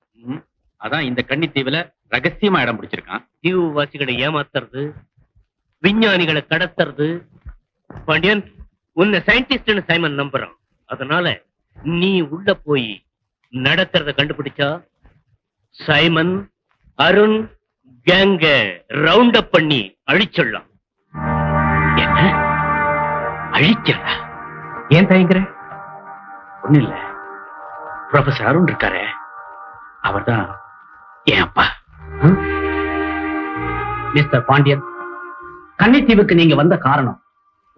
அதான் இந்த கன்னித்தீவுல ரகசியமா இடம் பிடிச்சிருக்கான். தீவுவாசிகளை ஏமாத்துறது, விஞ்ஞானிகளை கடத்துறது. பாண்டியன், உன்னை சயின்டிஸ்ட்னு சைமன் நம்புறான். அதனால நீ உள்ள போய் நடக்கிறத கண்டுபிடிச்சா சைமன், அருண் கேங்க ரவுண்ட் அப் பண்ணி அழிச்சிடலாம். என்ன அழிக்கிறதா? ஏன் தயங்குற? ஒண்ணு இல்ல, ப்ரொஃபசர் அருண் இருக்காரு, அவர்தான் என் அப்பா. மிஸ்டர் பாண்டியன், கன்னித்தீவுக்கு நீங்க வந்த காரணம்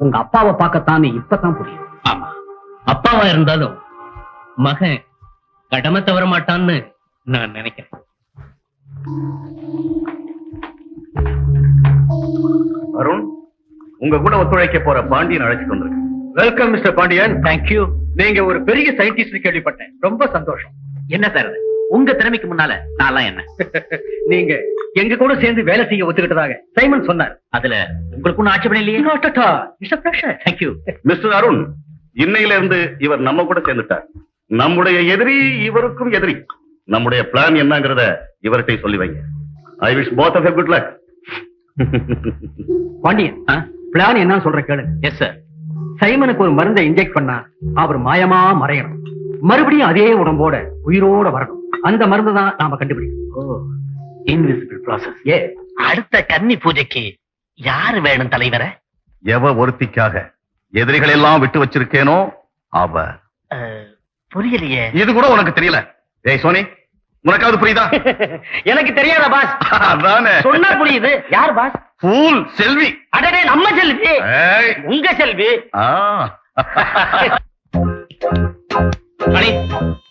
உங்க அப்பாவை பார்க்கத்தான் இப்பதான் புரியும். ஆமா, அப்பாவா இருந்தாலும் மகன் கடமை தவற மாட்டான்னு நான் நினைக்கிறேன். அருண், உங்க கூட ஒத்துழைக்க போற பாண்டியன் அழைச்சிட்டு வந்திருக்கேன். Welcome mister Pandian. தேங்க்யூ. நீங்க ஒரு பெரிய சயின்டிஸ்ட் கேள்விப்பட்டேன். ரொம்ப சந்தோஷம். என்ன சார் இது? உங்க திறமைக்கு முன்னால நான்லாம் என்ன? நீங்க எங்க கூட சேர்ந்து வேலை செய்ய ஒத்துக்கிட்டதாக சைமன் சொன்னார். அதுல உங்களுக்கு ஒன்னும் ஆட்சேபணம் இல்லையே? தேங்க்யூ. மிஸ்டர் அருண், இன்னையில இருந்து இவர் நம்ம கூட சேர்ந்துட்டார். நம்முடைய எதிரி இவருக்கும் எதிரி. நம்முடைய பிளான் என்னங்கறத இவர்கிட்ட சொல்லி வைங்க. I wish both of you good luck. Pandian, plan என்ன சொல்ற கேளு. Yes sir. சைமனுக்கு ஒரு மருந்தை இன்ஜெக்ட் பண்ணா அவர் மாயமா மறையணும். மறுபடியும் அதே உடம்போட உயிரோட வரணும். அந்த மருந்து தான் நாம கண்டுபிடிக்கணும். Invisible process. அடுத்த கன்னி பூஜைக்கு யாரு வேணும் தலைவர? எவ ஒருத்திக்காக எதிரிகள் எல்லாம் விட்டு வச்சிருக்கேனோ அவ. புரியலையே. இது கூட உனக்கு தெரியல. ஏய் சோனி, உனக்காவது புரியுதா? எனக்கு தெரியாத பாஸ். அதானே சொன்னா புரியுது. யார் பாஸ்? ஃபூல் செல்வி. அடடே, நம்ம செல்வி. ஏய், உங்க செல்வி.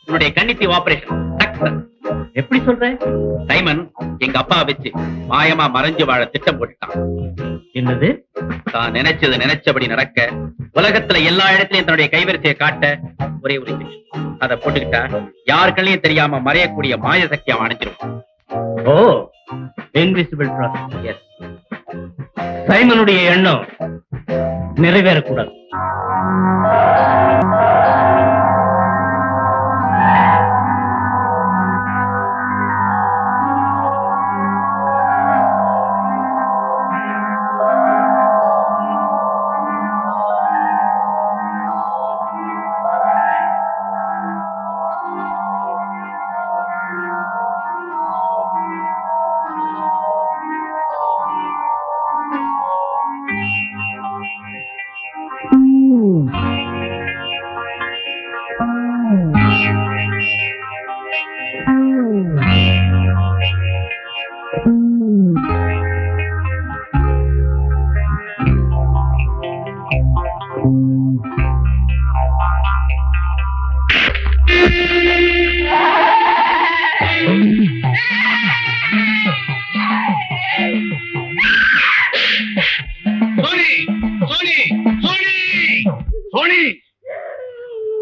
உன்னுடைய கன்னித்தீவு ஆபரேஷன் எப்படி சொல்ற? சைமன் எங்க அப்பா வச்சு மாயமா மறைஞ்சு வாழ திட்டம் போட்டுட்டான். என்னது? தான் நினைச்சது நினைச்சபடி நடக்க, உலகத்துல எல்லா இடத்துலயும் தன்னுடைய கைவரிசையை காட்ட ஒரே ஒரு விஷயம். அதை போட்டுக்கிட்டா யாருக்கள்ளையும் தெரியாம மறையக்கூடிய மாய சக்தி அவன் அணைஞ்சிருவான். ஓ, இன்விசிபிள் ப்ராசஸ். எஸ். சைமனுடைய எண்ணம் நிறைவேறக்கூடாது.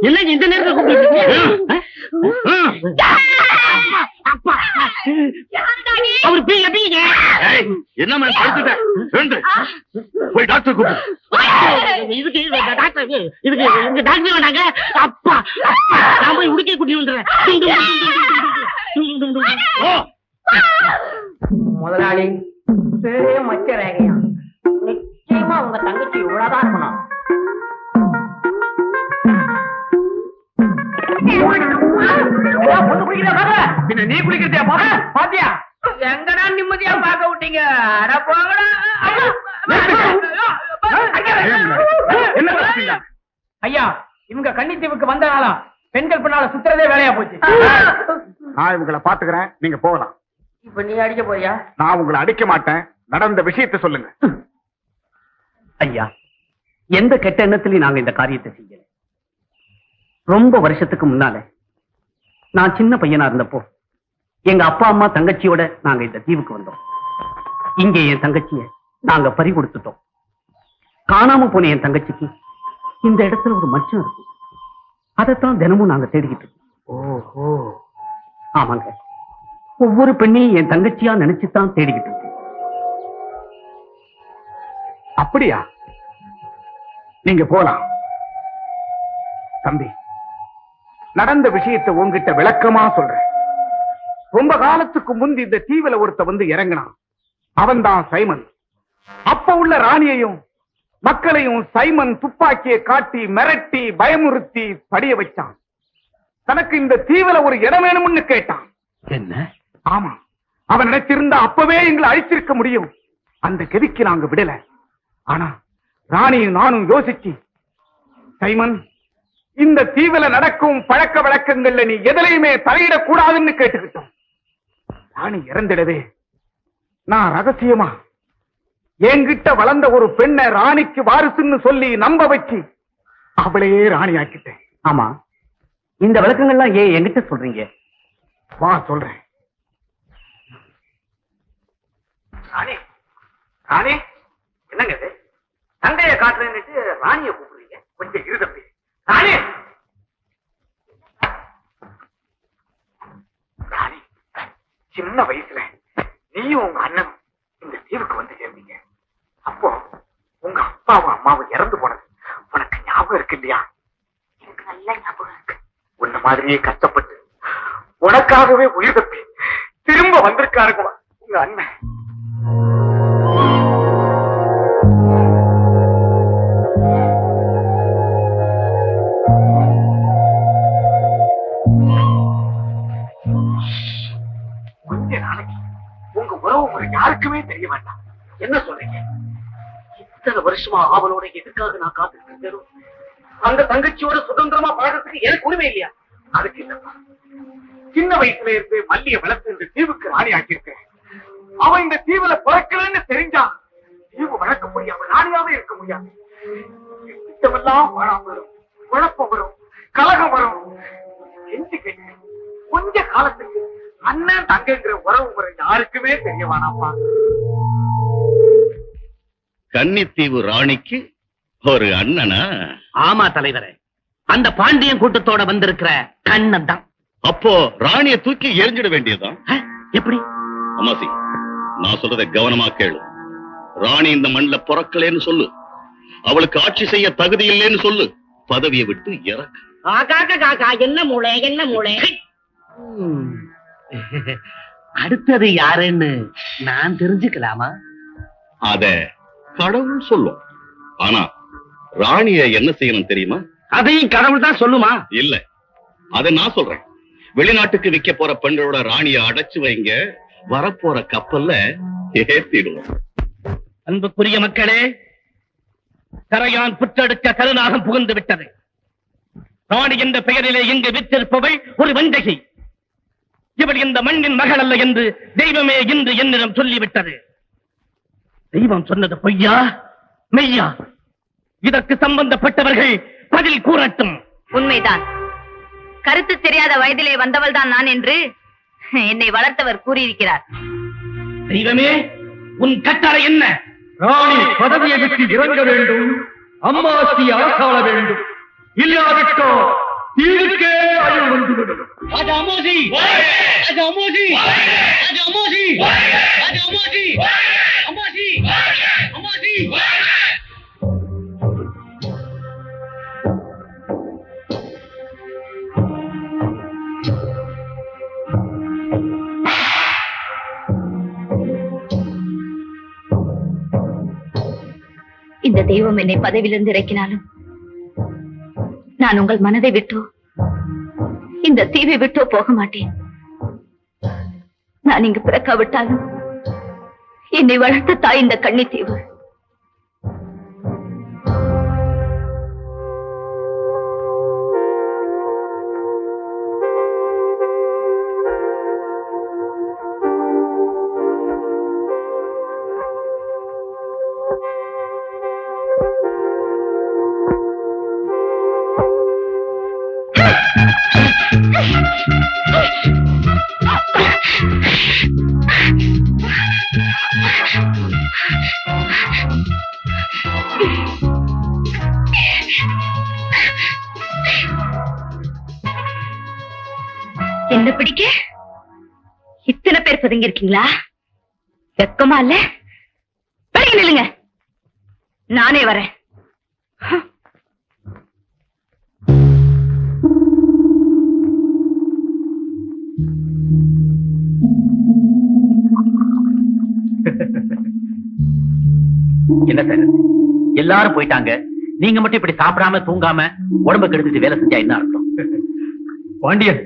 என்ன இந்த நேரத்துல கூப்பிட்டு அவர் பீங்க பீங்க. என்ன போய் டாக்டர் கூப்பிடு. இதுக்கு டாக்டர் இதுக்கு இங்க டாக்டர் வேண்டாங்க. அப்பா நான் போய் உடுக்கை குட்டி வந்துடுறேன். முதலாளி, பெரிய மச்ச ரேகையா, நிச்சயமா உங்க தங்கச்சி இவ்வளவுதான் இருக்கணும். நீ குளிக்கிறதே பாத்தியா? எங்கடா நிம்மதியா பார்க்க விட்டீங்க? அட போங்கடா. ஐயா, இவங்க கன்னித்தீவுக்கு வந்தனால பெண்கள் பின்னால சுத்துறதே வேலையா போச்சு. நான் இவங்களை பாத்துக்கிறேன், நீங்க போகலாம். இப்ப நீ அடிக்க போறியா? நான் உங்களை அடிக்க மாட்டேன். நடந்த விஷயத்தை சொல்லுங்க. ஐயா, எந்த கெட்ட எண்ணத்திலையும் நாங்க இந்த காரியத்தை செய்யல. ரொம்ப வருஷத்துக்கு முன்னால நான் சின்ன பையனா இருந்தப்போ எங்க அப்பா அம்மா தங்கச்சியோட நாங்க இந்த தீவுக்கு வந்தோம். இங்கே என் தங்கச்சிய நாங்க பறி கொடுத்துட்டோம். காணாம போன என் தங்கச்சிக்கு இந்த இடத்துல ஒரு மச்சம் இருக்கு. அதைத்தான் தினமும் நாங்க தேடிக்கிட்டு இருக்கோம். ஓஹோ, ஆமாங்க. ஒவ்வொரு பெண்ணையும் என் தங்கச்சியா நினைச்சுதான் தேடிக்கிட்டு இருக்கேன். அப்படியா? நீங்க போலாம். தம்பி, நடந்த விஷயத்தை உங்ககிட்ட விளக்கமா சொல்றேன். ரொம்ப காலத்துக்கு முந்தி இந்த தீவுல ஒருத்த வந்து இறங்கினான். அவன் தான் சைமன். அப்ப உள்ள ராணியையும் மக்களையும் சைமன் துப்பாக்கியை காட்டி மிரட்டி பயமுறுத்தி படிய வச்சான். தனக்கு இந்த தீவுல ஒரு இடம் வேணும்னு கேட்டான். என்ன? ஆமா, அவன் நினைச்சிருந்தா அப்பவே எங்களை அழிச்சிருக்க முடியும். அந்த கெதிக்கு நாங்க விடல. ஆனா ராணியும் நானும் யோசிச்சு, சைமன், இந்த தீவுல நடக்கும் பழக்க வழக்கங்கள்ல நீ எதிலையுமே தலையிடக்கூடாதுன்னு கேட்டுக்கிட்டோம். ராணி இறந்திடவே நான் ரகசியமா என்கிட்ட வளர்ந்த ஒரு பெண்ணை ராணிக்கு வாரிசுன்னு சொல்லி நம்ப வச்சு அவளையே ராணி ஆக்கிட்டேன். ஆமா, இந்த விளக்கங்கள்லாம் ஏன் என்கிட்ட சொல்றீங்க? வா சொல்றேன். ராணி, ராணி, என்னங்க இது? தங்கைய காட்டுறேன்னுட்டு ராணிய கூப்பிடுறீங்க. கொஞ்சம் இரு தம்பி. ராணி, ராணி, சின்ன வயசுல நீயும் உங்க அண்ணனும் இந்த தீவுக்கு வந்து சேர்ந்தீங்க. அப்போ உங்க அப்பாவும் அம்மாவும் இறந்து போனது உனக்கு ஞாபகம் இருக்கு இல்லையா? எனக்கு நல்ல ஞாபகம் இருக்கு. உன்ன மாதிரியே கஷ்டப்பட்டு உனக்காகவே உயிர் தப்பி திரும்ப வந்திருக்காருங்க உங்க அண்ணன். கொஞ்ச நாளைக்கு உங்க உறவு முறை யாருக்குமே தெரிய வேண்டாம். என்ன சொல்றீங்க? இத்தனை வருஷமா அவளோட எதுக்காக நான் காத்துட்டு இருந்தேன். அந்த தங்கச்சியோட சுதந்திரமா பழகிறதுக்கு எனக்கு உரிமை இல்லையா? அதுக்கு இல்லப்பா, சின்ன வயசுல இருந்து மல்லிய வளர்த்து இந்த தீவுக்கு ராணி ஆக்கியிருக்கேன். அவன் இந்த தீவுல பிறக்கலன்னு தெரிஞ்சா தீவு வளர்க்க முடியாம ராணியாவே இருக்க முடியாது. திட்டமெல்லாம் பழம் வரும், குழப்பம் வரும், கலகம் வரும். கெஞ்சி கேட்டு கொஞ்ச காலத்துக்கு அண்ணன் தங்கங்கிற உறவு முறை யாருக்குமே தெரிய வேணாப்பா. கன்னித்தீவு ராணிக்கு ஒரு அண்ணனா? ஆமா தலைவரே, அந்த பாண்டியன் கூட்டத்தோட வந்திருக்கிற கண்ணன் தான். அப்போ ராணிய தூக்கி எரிஞ்சிட வேண்டியதுதான். எப்படி? அம்மாசி, நான் சொல்றதை கவனமா கேளு. ராணி இந்த மண்ணில பிறக்கலேன்னு சொல்லு, அவளுக்கு ஆட்சி செய்ய தகுதி இல்லைன்னு சொல்லு, பதவியை விட்டு இறக்கு. என்ன மூளை என்ன மூளை? அடுத்தது யாருன்னு நான் தெரிஞ்சுக்கலாமா? அத கடவுள் சொல்லும். ஆனா ராணிய என்ன செய்யணும் தெரியுமா? அதையும் கடவுள் தான் சொல்லுமா? இல்ல, அத நான் சொல்றேன். வெளிநாட்டுக்கு விற்க போற பெண்களோட ராணிய அடைச்சு வைங்க, வரப்போற கப்பல்ல ஏத்திடுவோம். அன்புக்குரிய மக்களே, கரையான் புற்றெடுக்க கருநாகம் புகுந்து விட்டது. ராணி என்ற பெயரிலே இங்கு விற்றிருப்பவள் ஒரு வஞ்சகி. இவள் இந்த மண்ணின் மகள் அல்ல என்று தெய்வமே இன்று என்னிடம் சொல்லிவிட்டது. தெய்வம் சொன்னது பொய்யா மெய்யா? இதற்கு சம்பந்தப்பட்டவர்கள் பதில் கூறட்டும். உண்மைதான். கருத்து தெரியாத வயதிலே வந்தவள் தான் நான் என்று என்னை வளர்த்தவர் கூறியிருக்கிறார். தெய்வமே, உன் கட்டளை என்ன? ராணி பதவியை விட்டு இறங்க வேண்டும், அம்மாசி அரசாள வேண்டும். இல்லாவிட்டோ தீவுக்கே அழிவு வந்துவிடும். இந்த தெய்வம் என்னை பதவியிலிருந்து இறக்கினாலும் நான் உங்கள் மனதை விட்டோ இந்த தீவை விட்டோ போக மாட்டேன். நான் இங்கு பிறக்காவிட்டாலும் என்னை வளர்த்த தாய் இந்த கன்னித்தீவு. என்ன பிடிக்க இத்தனை பேர் பதுங்கி இருக்கீங்களா? வெக்கமா இல்ல? வெளியே நில்லுங்க, நானே வரேன். என்ன சார், எல்லாரும் போயிட்டாங்க, நீங்க மட்டும் இப்படி சாப்பிடாம தூங்காம உடம்பு கெடுத்துட்டு வேலை செஞ்சா என்ன அர்த்தம்? பாண்டியன்,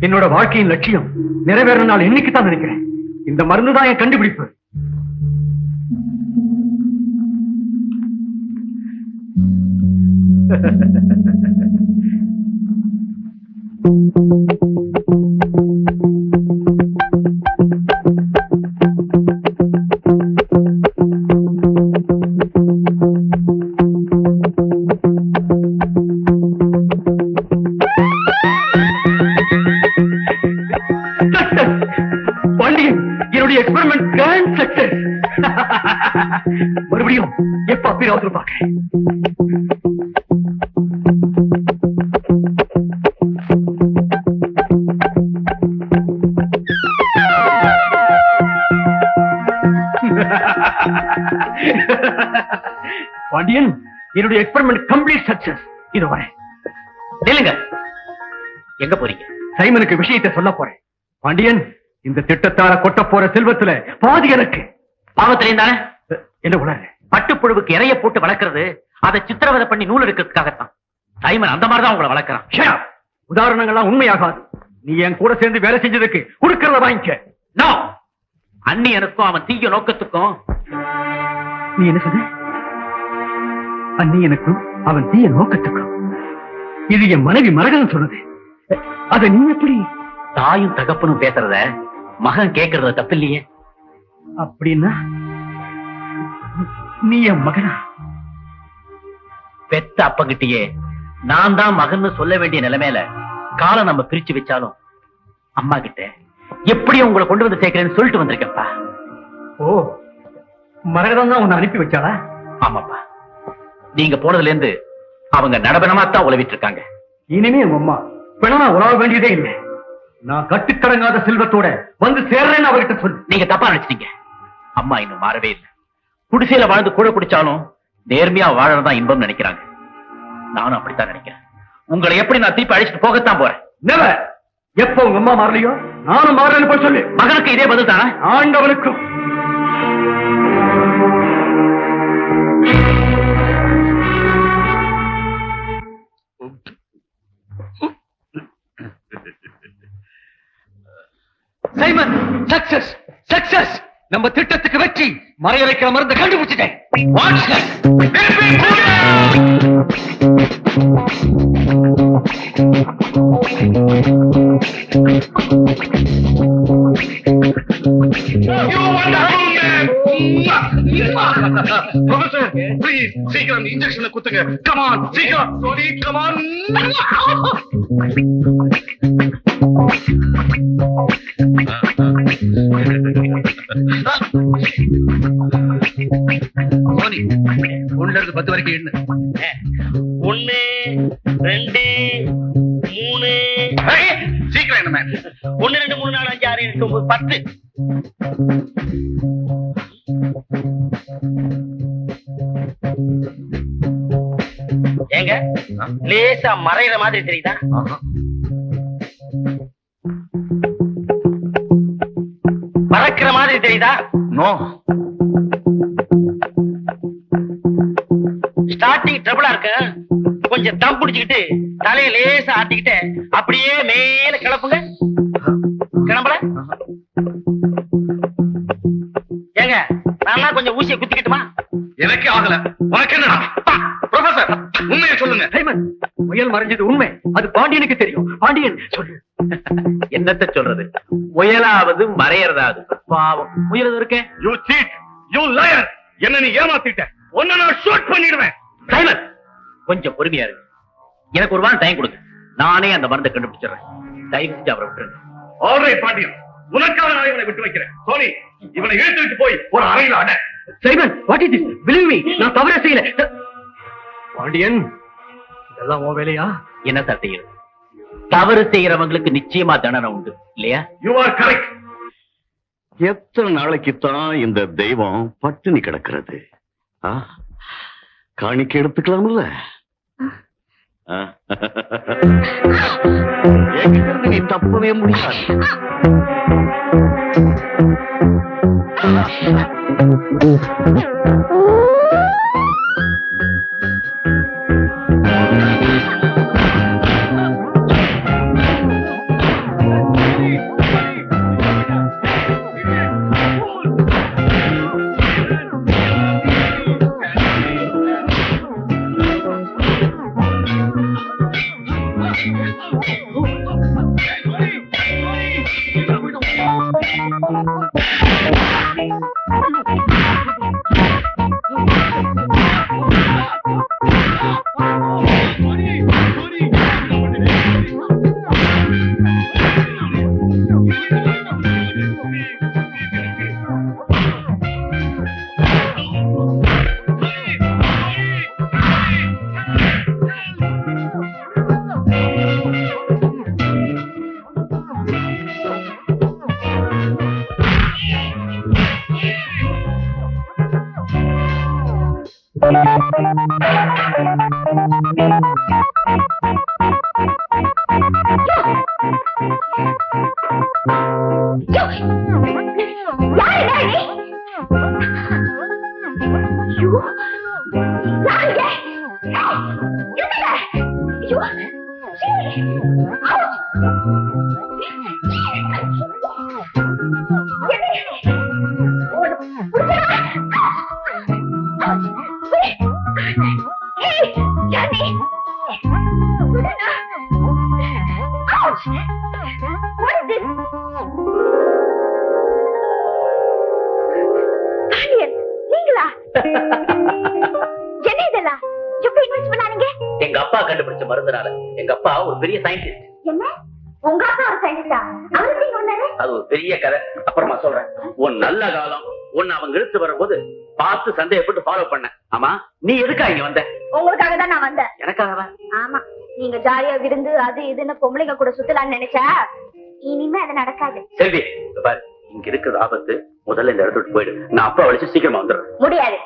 என்னோட வாழ்க்கையின் லட்சியம் நிறைவேற நாள் என்னைக்கு தான் நினைக்கிறேன். இந்த மருந்து தான் என் கண்டுபிடிப்பு. பாண்டியன், என்னுடைய எக்ஸ்பெரிமெண்ட் கிராண்ட் சக்சஸ். மறுபடியும் எப்ப அப்பீராவது பார்க்கிறேன். பாண்டியன், என்னுடைய எக்ஸ்பெரிமெண்ட் கம்ப்ளீட் சக்சஸ். இது வரேன். நில்லுங்க, எங்க போறீங்க? சைமனுக்கு விஷயத்தை சொல்ல போறேன். பாண்டியன், இந்த திட்டத்தால கொட்ட போற செல்வத்துல பாதி எனக்கு. பாவத்திலையும் தானே? என்ன உணர்வு? பட்டுப்புழுவுக்கு இறைய போட்டு வளர்க்கறது அதை சித்திரவதை பண்ணி நூல் எடுக்கிறதுக்காகத்தான். சைமன் அந்த மாதிரிதான் உங்களை வளர்க்கறான். உதாரணங்கள்லாம் உண்மையாகாது. நீ என் கூட சேர்ந்து வேலை செஞ்சதுக்கு கொடுக்கறத வாங்கிக்க. நோ, அந்நியனுக்கும் அவன் தீய நோக்கத்துக்கும். நீ என்ன சொன்ன? அந்நியனுக்கும் அவன் தீய நோக்கத்துக்கும். இது என் மனைவி மரகதம் சொன்னது. அதை நீ எப்படி? தாயும் தகப்பனும் பேசுறத மகன் கேட்கறத தப்பில்லையே. அப்படின்னா நீ என் மகனா? பெத்த அப்பங்கிட்டயே நான் தான் மகன்னு சொல்ல வேண்டிய நிலைமையில காலம் நம்ம பிரிச்சு வச்சாலும் அம்மா கிட்ட எப்படி உங்களை கொண்டு வந்து சேர்க்கிறேன்னு சொல்லிட்டு வந்திருக்கப்பா. ஓ, மரகதம் தான் உன்னை அனுப்பி வச்சாளா? ஆமாப்பா, நீங்க போனதுல இருந்து அவங்க நடபனமா தான் உழவிட்டு இருக்காங்க. இனிமே உங்க அம்மா பிணமா உழவ வேண்டியதே இல்லை. நான் கட்டுக்கடங்காத செல்வத்தோட வந்து சேர்றேன்னு அவர்கிட்ட சொல்லு. நீங்க தப்பா நினைச்சிட்டீங்க. அம்மா இன்னும் மாறவே இல்லை. குடிசையில வாழ்ந்து கூட குடிச்சாலும் நேர்மையா வாழறதான் இன்பம் நினைக்கிறாங்க. நானும் அப்படித்தான் நினைக்கிறேன். உங்களை எப்படி நான் திருப்பி அழைச்சிட்டு போகத்தான் போறேன். Never. எப்ப உங்க அம்மா மாறலையோ நானும் மாறேன்னு போய் சொல்லு. மகனுக்கு இதே பதில் தானே? ஆண்டவனுக்கும். Simon, success success. நம்ம திட்டத்துக்கு வெற்றி. மறையறைக்கிற மருந்து கண்டுபிடிச்சிட்டேன். ப்ரொஃபசர் ப்ளீஸ் சீக்கிரம் இன்ஜெக்ஷனை குத்துங்க. கமான் சீக்கிரம். சோனி கமான். சோனி, 1ல இருந்து 10 வரைக்கும் எண்ணு. 1 2 3. சீக்கிரம் என்ன மேம்? 1 2 3 4 5 6 7 8 9 10. ஏங்க லேசா மறையிற மாதிரி தெரியுதா? பறக்கிற மாதிரி தெரியுதா? நோ. ஸ்டார்டிங் ட்ரபிளா இருக்கு. கொஞ்சம் தம் பிடிச்சுக்கிட்டு தலையை லேசா ஆட்டிக்கிட்டு அப்படியே மேல கிளப்புங்க. கிளம்பல? ஏங்க நான் கொஞ்சம் ஊசியை குத்திக்கிட்டுமா? எனக்கு ஆகல. உனக்கு என்னடா? ப்ரொஃபசர் உண்மையை சொல்லுங்க. சைமன், முயல் மறைஞ்சது உண்மை. அது பாண்டியனுக்கு தெரியும். பாண்டியன் சொல்லு. என்னத்த சொல்றது? முயலாவது மறையறதாவது. பாவம் முயலது இருக்கேன். You cheat, you liar. என்ன நீ ஏமாத்திட்ட. உன்னை நான் ஷூட் பண்ணிடுவேன். சைமன், கொஞ்சம் பொறுமையா இருக்கு. எனக்கு ஒரு வாரம் டைம் கொடுங்க. நானே அந்த மருந்தை கண்டுபிடிச்சிடுறேன். தயவு செஞ்சு அவரை விட்டுருங்க. ஆல்ரைட் பாண்டியன், உனக்காக நான் இவனை விட்டு வைக்கிறேன். சோனி, இவனை இழுத்துட்டு போய் ஒரு அறையில அட. Simon, what is this? Believe me, நான் தவறே செய்யல. பாண்டியன், இதெல்லாம் உன் வேலையா? என்ன சார் செய்யறது? தவறு செய்யறவங்களுக்கு நிச்சயமா தண்டனை உண்டு இல்லையா? You are correct. எத்தனை நாளைக்கு தான் இந்த தெய்வம் பட்டினி கிடக்கிறது? காணிக்கை எடுத்துக்கலாம்ல? எங்கிருந்து நீ தப்பவே முடியாது. Hey! Ouch! What is this? Pandian, நீங்களா? என்ன இதெல்லாம்? எப்படி இன்வெஸ்ட் பண்ணானீங்க? எங்க அப்பா கண்டுபிடிச்ச மருந்துனால. எங்க அப்பா ஒரு பெரிய சயின்டிஸ்ட். என்ன? உங்க அப்பா ஒரு சயின்டிஸ்டா? அவருக்கு நீங்க வந்தாரு? அது ஒரு பெரிய கதை, அப்புறமா சொல்றேன். உன் நல்ல காலம் உன்னை அவங்க இழுத்து வரும்போது பார்த்து சந்தேகப்பட்டு ஃபாலோ பண்ண. ஆமா, நீ எதுக்கா இங்க வந்த? உங்களுக்காக தான் நான் வந்தேன். எனக்காகவா? ஆமா, நீங்க ஜாலியா விருந்து அது இதுன்னு பொம்பளைங்க கூட சுத்தலாம்னு நினைச்சா இனிமே அது நடக்காது. செல்வி, இங்க பாரு, இங்க இருக்கிறது ஆபத்து. முதல்ல இந்த இடத்துக்கு போயிடு. நான் அப்பா வலிச்சு சீக்கிரமா வந்துடுறேன். முடியாது.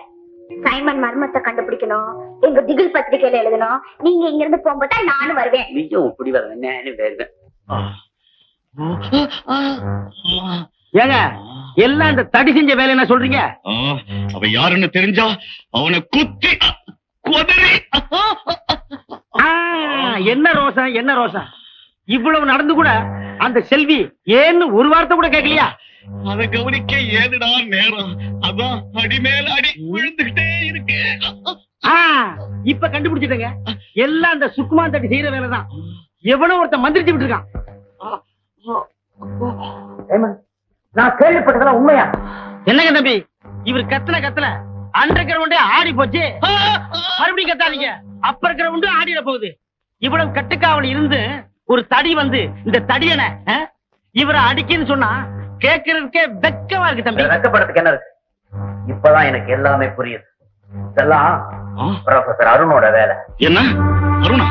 சைமன் மர்மத்தை கண்டுபிடிக்கணும், எங்க திகில் பத்திரிகையில எழுதணும். நீங்க இங்க இருந்து போகும்போது நானும் வருவேன். நீயும் இப்படி வர நானும் வருவேன். ஏங்க எல்லாம் இந்த தடி செஞ்ச வேலை என்ன சொல்றீங்க? அவன் யாருன்னு தெரிஞ்சா அவனை குத்தி குதறி. என்ன ரோசா, என்ன ரோசா, இவ்வளவு நடந்து கூட அந்த செல்வி ஏன்னு ஒரு வார்த்தை கூட கேட்கலையா? அதை கவனிக்க ஏதுடா நேரம். அதான் அடி மேல அடி விழுந்துகிட்டே இருக்கு. இப்ப கண்டுபிடிச்சிட்டங்க. எல்லாம் அந்த சுக்குமான் தட்டி செய்யற வேலைதான். எவனோ ஒருத்தன் மந்திரிச்சு விட்டு இருக்கான். நான் கேள்விப்பட்டதெல்லாம் உண்மையா? என்னங்க தம்பி, இவர் கத்தல அண்டர் கிரவுண்டே ஆடி போச்சு. மறுபடியும் கத்தாதீங்க, அப்பர் கிரவுண்டு ஆடிட போகுது. இவ்வளவு கட்டுக்காவல் இருந்து ஒரு தடி வந்து இந்த தடியனை இவரை அடிக்குன்னு சொன்னா கேட்கறதுக்கே வெக்கமா இருக்கு தம்பி. வெக்கப்படுறதுக்கு என்ன இருக்கு? இப்பதான் எனக்கு எல்லாமே புரியுது. இதெல்லாம் ப்ரொஃபசர் அருணோட வேலை. என்ன அருணா?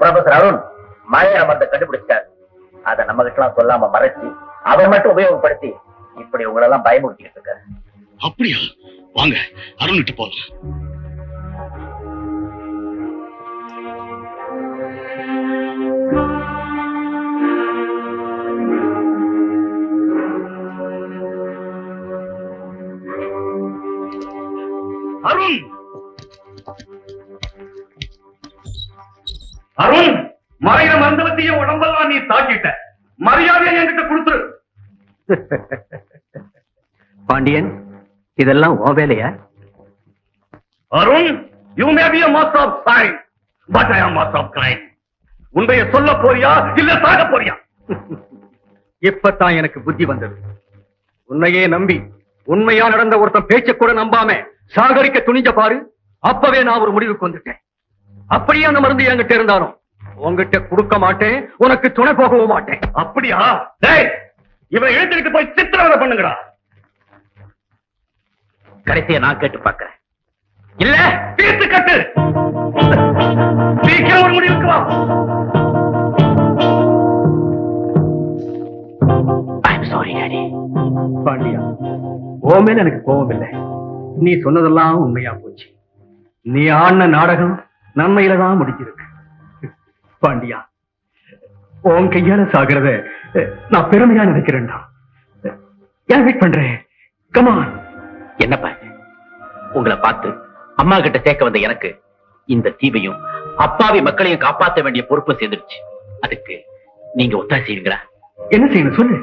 ப்ரொஃபசர் அருண் மழைய மருந்தை கண்டுபிடிச்சார். அதை நம்ம கிட்ட எல்லாம் சொல்லாம மறைச்சு அதை மட்டும் உபயோகப்படுத்தி இப்படி உங்களெல்லாம் பயமுறுத்திட்டு இருக்காரு. அப்படியா? வாங்க அருண்கிட்ட போலாம். அருண், அருண், மறையிற மருந்தவத்தையே உடம்பெல்லாம் நீ தாக்கிட்ட. மரியாதையை என்கிட்ட கொடுத்துரு. பாண்டியன், இதெல்லாம் ஓ வேலையா? Arun, you may be a master of science, but I am master of crime. உன்னைய சொல்ல போறியா இல்ல சாக போறியா? இப்பதான் எனக்கு புத்தி வந்தது. உன்னையே நம்பி உண்மையா நடந்த ஒருத்தன் பேச்ச கூட நம்பாம சாகரிக்க துணிஞ்ச பாரு. அப்பவே நான் ஒரு முடிவுக்கு வந்துட்டேன். அப்படியே அந்த மருந்து என்கிட்ட இருந்தாலும் உங்ககிட்ட கொடுக்க மாட்டேன், உனக்கு துணை போகவும் மாட்டேன். அப்படியா? டேய், இவனை எழுந்திருக்கு போய் சித்திரவதை பண்ணுங்கடா. கடைசியா நான் கேட்டு பார்க்கிறேன். இல்ல தீர்த்து கட்டு. சீக்கிரம் ஒரு முடிவுக்கு வா. I'm sorry daddy. பாண்டியா, ஓ மேல எனக்கு கோபம் இல்லை. நீ சொன்னதெல்லாம் உண்மையா போச்சு. நீ ஆடின நாடகம் நன்மையில தான் முடிச்சிருக்கு. பாண்டியா, உன் கையால சாகிறத நான் பெருமையா நினைக்கிறேன்டா. ஏன் வெயிட் பண்றேன்? கமான். என்னப்பா உங்களை பார்த்து அம்மா கிட்ட சேர்க்க வந்த எனக்கு இந்த தீவையும் அப்பாவி மக்களையும் காப்பாற்ற வேண்டிய பொறுப்பு சேர்ந்துருச்சு. அதுக்கு நீங்க ஒத்தாசை செய்வீங்களா? என்ன செய்யணும் சொல்லு.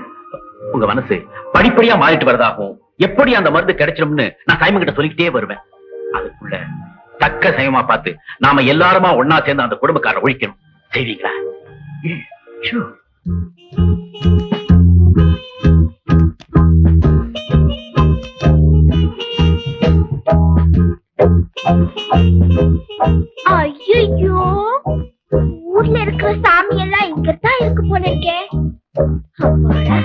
உங்க மனசு படிப்படியா மாறிட்டு வரதாகவும் எப்படி அந்த மருந்து கிடைச்சிடும்னு நான் சைமன் கிட்ட சொல்லிக்கிட்டே வருவேன். அதுக்குள்ள தக்க சமயமா பார்த்து நாம எல்லாருமா ஒன்னா சேர்ந்து அந்த குடும்பக்காரரை ஒழிக்கணும். செய்வீங்களா? ஐயோ, ஊர்ல இருக்கிற சாமி எல்லாம் இங்கதான் இருக்கு போல இருக்கே. அப்பாடா,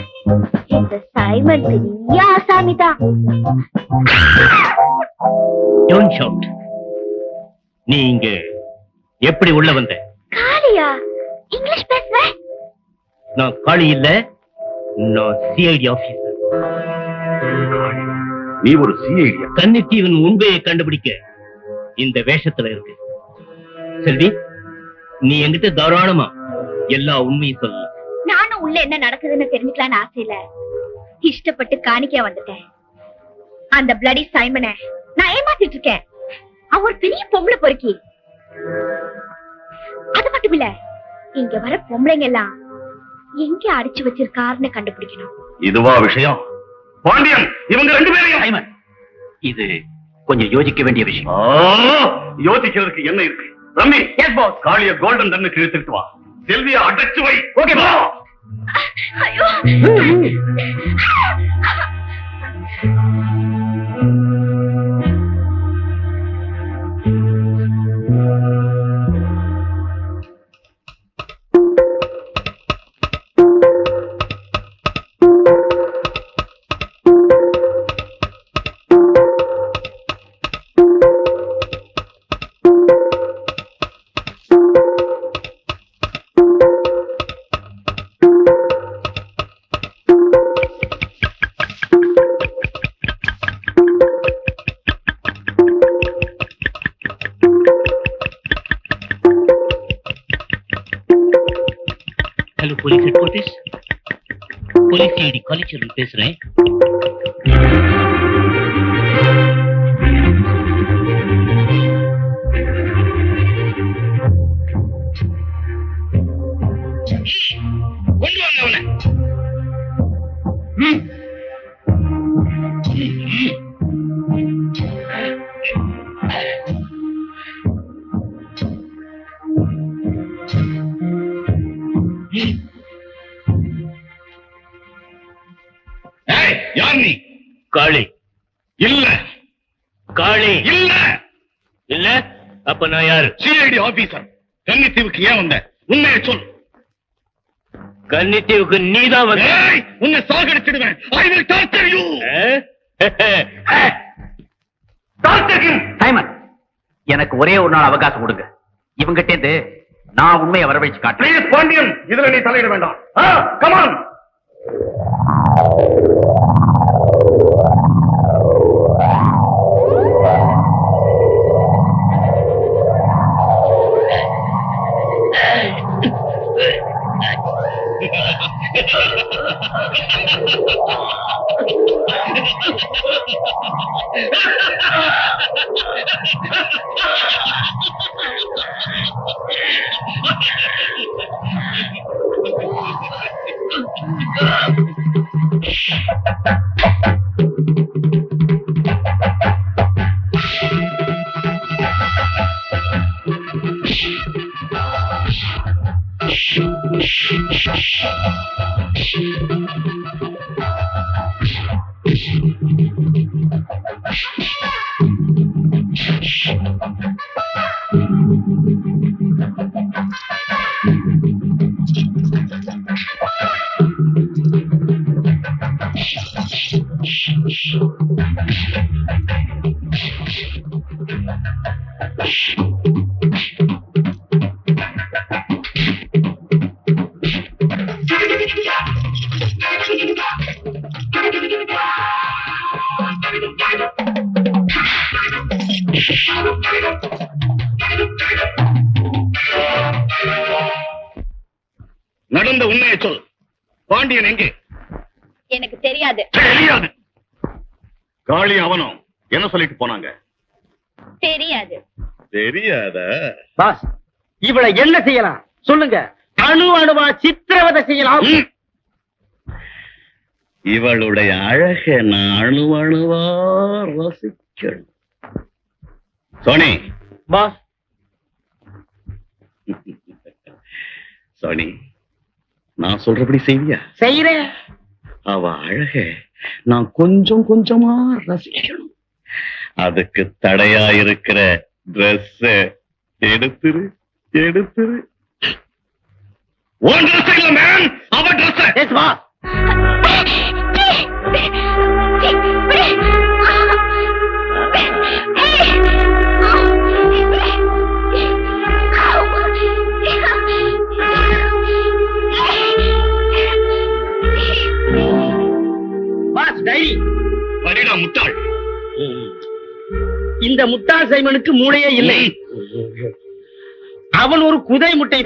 இந்த சைமன் பெரிய ஆசாமிதான். Don't shout. நீ இங்க எப்படி உள்ள வந்த? காளியா? இங்கிலீஷ் பேசுவேன். நான் காளி இல்ல, நான் சிஐடி ஆபீசர். நீ ஒரு சிஐடி? கன்னித்தீவின் உண்மையை கண்டுபிடிக்க இந்த வேஷத்துல இருக்கு. செல்வி, நீ என்கிட்ட தாராளமா எல்லா உண்மையும் சொல்லு. நானும் உள்ள என்ன நடக்குதுன்னு தெரிஞ்சுக்கலான்னு ஆசையில இஷ்டப்பட்டு காணிக்க வந்துட்டேன். அந்த பிளடி சைமனை நான் ஏமாத்திட்டு இருக்கேன். அவன் ஒரு பெரிய பொம்பளை பொறுக்கி. அது மட்டும் இல்ல, இங்க வர பொம்பளைங்க எல்லாம் எங்க அடிச்சு வச்சிருக்காருன்னு கண்டுபிடிக்கணும். இதுவா விஷயம்? பாண்டியன், இவங்க ரெண்டு பேரையும். சைமன், இது கொஞ்சம் யோசிக்க வேண்டிய விஷயம். யோசிக்கிறதுக்கு என்ன இருக்கு? ரம்மி எஸ் பாஸ். காளிய கோல்டன் டன்னுக்கு இழுத்துட்டு வா. செல்வியை அடைச்சு வை. Okay boss. ஐயோ hello police headquarters, police IT college பேசுறேன். கொண்டு வாங்க அவனை. ஏய், யார் நீ? காளி இல்ல காளி இல்ல இல்ல, அப்ப நான் யாரு? CID officer. கன்னித்தீவுக்கு ஏன் வந்த? உண்மையை சொல். கன்னித்தீவுக்கு நீதான் வந்த. ஏய், உன்னை சாகடிச்சிடுவேன். I will torture you. Torture him. Simon, எனக்கு ஒரே ஒரு நாள் அவகாசம் கொடுங்க. இவங்கிட்ட இருந்து நான் உண்மையை வரவழைச்சு காட்டுறேன். Please, பாண்டியன், இதுல நீ தலையிட வேண்டாம். Come on. நடந்த உண்மையை சொல். பாண்டியன் எங்கே? எனக்கு தெரியாது. தெரியாது. காளி அவனும் என்ன சொல்லிட்டு போனாங்க? தெரியாது. தெரியாதா? பாஸ், இவளை என்ன செய்யலாம் சொல்லுங்க. அணு அணுவா சித்திரவதை செய்யலாம். இவளுடைய அழக நான் அணு அணுவா ரசிக்கணும். சோனி. பாஸ், சோனி, நான் சொல்றபடி செய்வியா? செய்யறேன். அவ அழக நான் கொஞ்சம் கொஞ்சமா ரசிக்கணும். அதுக்கு தடையா இருக்கிற டிரெஸ் எடுத்துரு எடுத்துரு. உன் டிரெஸ் இல்ல மேன், அவ dress. Yes boss. Boss, diary. படிடா முட்டாள். இந்த முட்டாள் சைமனுக்கு மூளையே இல்லை. அவன் ஒரு குதை முட்டை.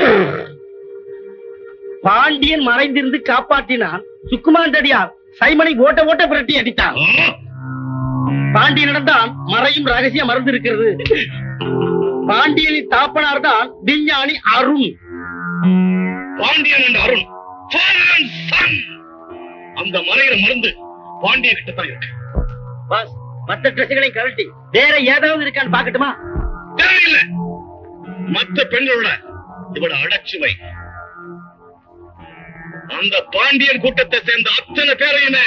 பாண்டியன் மறைந்திருந்து காப்பாற்றினான். சுக்குமாண்டடியார் சைமனை ஓட்ட ஓட்ட புரட்டி அடித்தான். பாண்டியனிடம் தான் மறையும் ரகசியம் மறந்திருக்கிறது. பாண்டியனின் தாப்பனார் தான் விஞ்ஞானி அருண். பாண்டியன் என்ற அருண் father and son. அந்த மறையிற மருந்து பாண்டிய கிட்ட தான் இருக்கு. பாஸ், மற்ற ட்ரெஸ்களை கழட்டி வேற ஏதாவது இருக்கான்னு பாக்கட்டுமா? தேவையில்லை. மற்ற பெண்களோட இவளை அடைச்சு வை. அந்த பாண்டியன் கூட்டத்தை சேர்ந்த அத்தனை பேரையுமே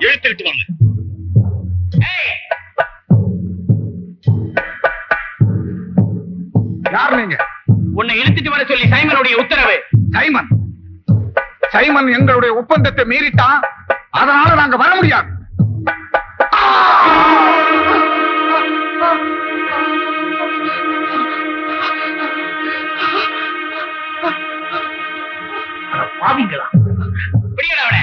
இழுத்துக்கிட்டு வாங்க. யார் நீங்க? உன்னை இழுத்துட்டு வர சொல்லி சைமனுடைய உத்தரவு. சைமன் சைமன் எங்களுடைய ஒப்பந்தத்தை மீறிட்டான். அதனால நாங்க வர முடியாது. பாவிங்களா? பிடிக்கல அவனை.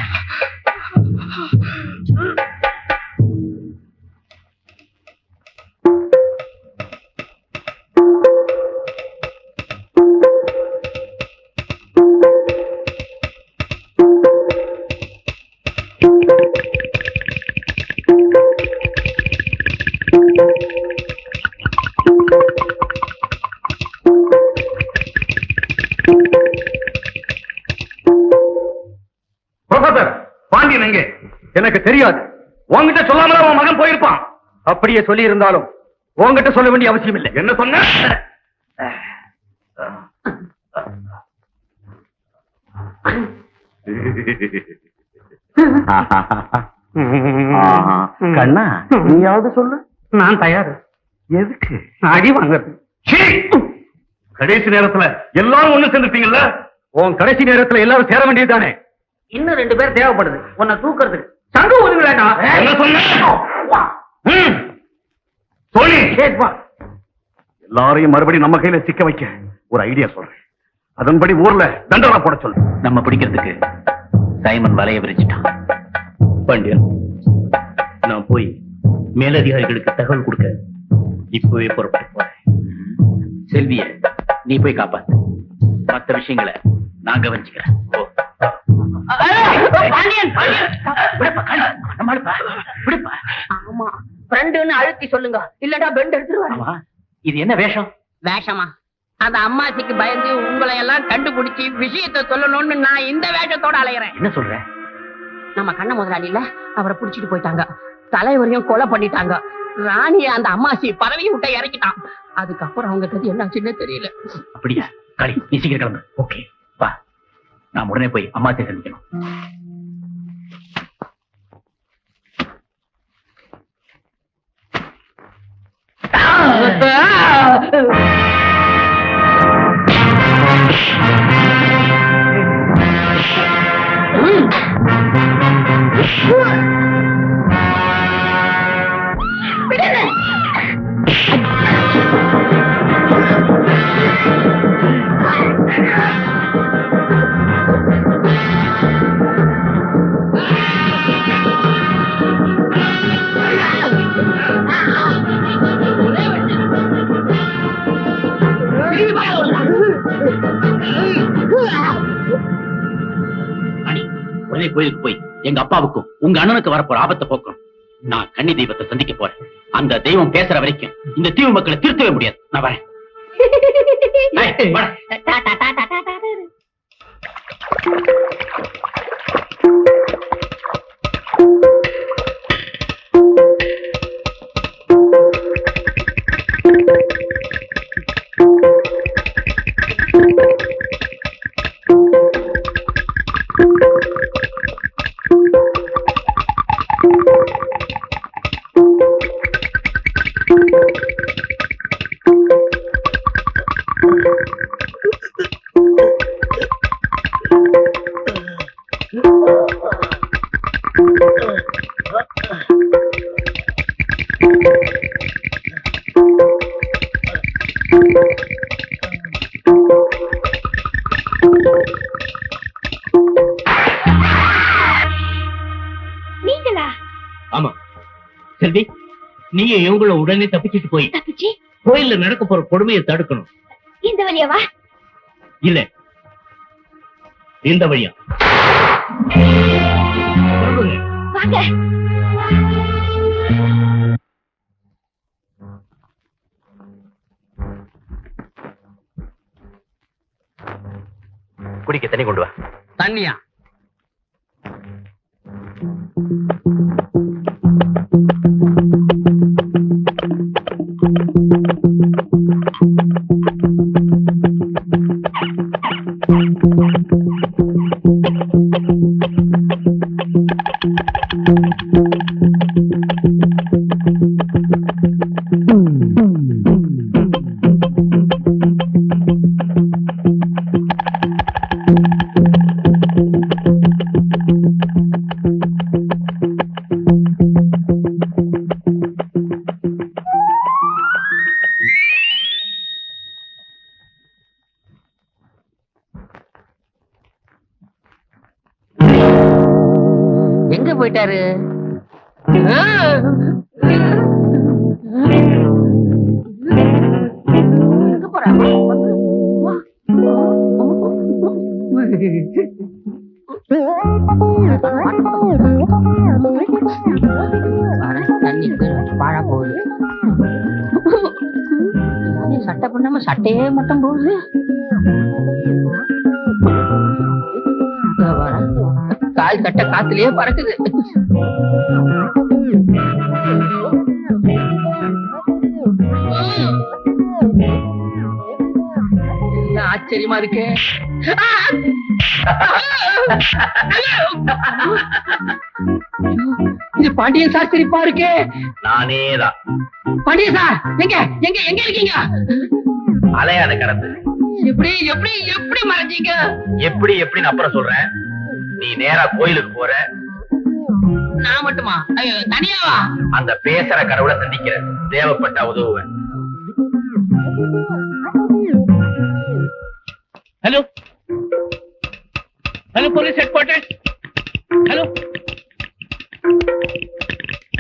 ப்ரொஃபசர், பாண்டியன் எங்கே? எனக்கு தெரியாது. உன்கிட்ட சொல்லாமல உன் மகன் போயிருப்பான். அப்படியே சொல்லி இருந்தாலும் உன்கிட்ட சொல்ல வேண்டிய அவசியம் இல்லை. என்ன சொன்ன? கண்ணா, நீயாவது சொல்லு. நான் தயார். எதுக்கு? அடி வாங்குறது. கடைசி நேரத்துல எல்லாரும் ஒண்ணு சேர்ந்துட்டீங்கல்ல? உன் கடைசி நேரத்துல எல்லாரும் சேர வேண்டியதுதானே? இன்னும் 2 பேர் தேவைப்படுது உன்னை தூக்குறதுக்கு. சங்கு ஊதுங்களேடா. என்ன சொன்ன? சோனி, எல்லாரையும் மறுபடியும் நம்ம கையில சிக்க வைக்க ஒரு ஐடியா சொல்றேன். அதன்படி ஊர்ல தண்டனை போட சொல்லு. நம்ம பிடிக்கிறதுக்கு சைமன் வலைய விரிச்சிட்டான். பாண்டியன், நான் போய் மேலதிகாரிகளுக்கு தகவல் கொடுக்க இப்பவே புறப்பட்டு போறேன். செல்விய நீ போய் காப்பாத்து. மத்த விஷயங்களை நான் கவனிச்சுக்கிறேன். ஓ. ஆமா, ஃப்ரெண்டுன்னு அழுத்தி சொல்லுங்க, இல்லடா பெண்ட் எடுத்துருவாரு. ஆமா, இது என்ன வேஷம்? வேஷமா? அந்த அம்மாச்சிக்கு பயந்து உங்களை எல்லாம் கண்டுபிடிச்சு விஷயத்தை சொல்லணும்னு நான் இந்த வேஷத்தோட அலையிறேன். என்ன சொல்ற? நம்ம கண்ண முதலாளில அவரை புடிச்சிட்டு போயிட்டாங்க. தலைவரையும் கொலை பண்ணிட்டாங்க. ராணிய அந்த அம்மாச்சி பறவை விட்ட இறக்கிட்டான். அதுக்கப்புறம் அவங்க கதி என்னாச்சுன்னு தெரியல. அப்படியா? காளி, நீ சீக்கிரம் கிளம்பு. ஓகே, வா. நான் உடனே போய் அம்மாத்தை சந்திக்கணும். உடனே கோயிலுக்கு போய் எங்க அப்பாவுக்கும் உங்க அண்ணனுக்கு வரப்போற ஆபத்தை போக்கணும். நான் கன்னி தெய்வத்தை சந்திக்க போறேன். அந்த தெய்வம் பேசுற வரைக்கும் இந்த தீவு மக்களை திருத்தவே முடியாது. நான் வரேன். ஏய், வாடா. நீங்களா? ஆமா செல்வி, நீங்க இவங்கள உடனே தப்பிச்சிட்டு போய் தப்பிச்சு கோயில்ல நடக்க போற கொடுமையை தடுக்கணும். இந்த வழியாவா? இல்ல, இந்த வழியா. வாங்க. குடிக்க தண்ணி கொண்டு வா. தண்ணியா? போயிட்டாரு எங்க போறாங்க தண்ணி பாழா போகுது சட்டை பண்ணாம சட்டையே மட்டும் போகுது கால் கட்ட காத்துலயே பறக்குது என்ன ஆச்சரியமா இருக்கு இது பாண்டியன் சார் சிரிப்பா இருக்கு நானேதான் பாண்டியன் சார் எங்க எங்க எங்க இருக்கீங்க அலையாத கடந்து எப்படி எப்படி எப்படி மறைஞ்சீங்க எப்படி எப்படின்னு அப்புறம் சொல்றேன். நீ நேரா கோயிலுக்கு போற. நான் மட்டுமா ஐயோ தனியாவா அந்த பேசுற கடவுளை சந்திக்கிற. தேவைப்பட்டா உதவுவேன். Hello hello police headquarters. Hello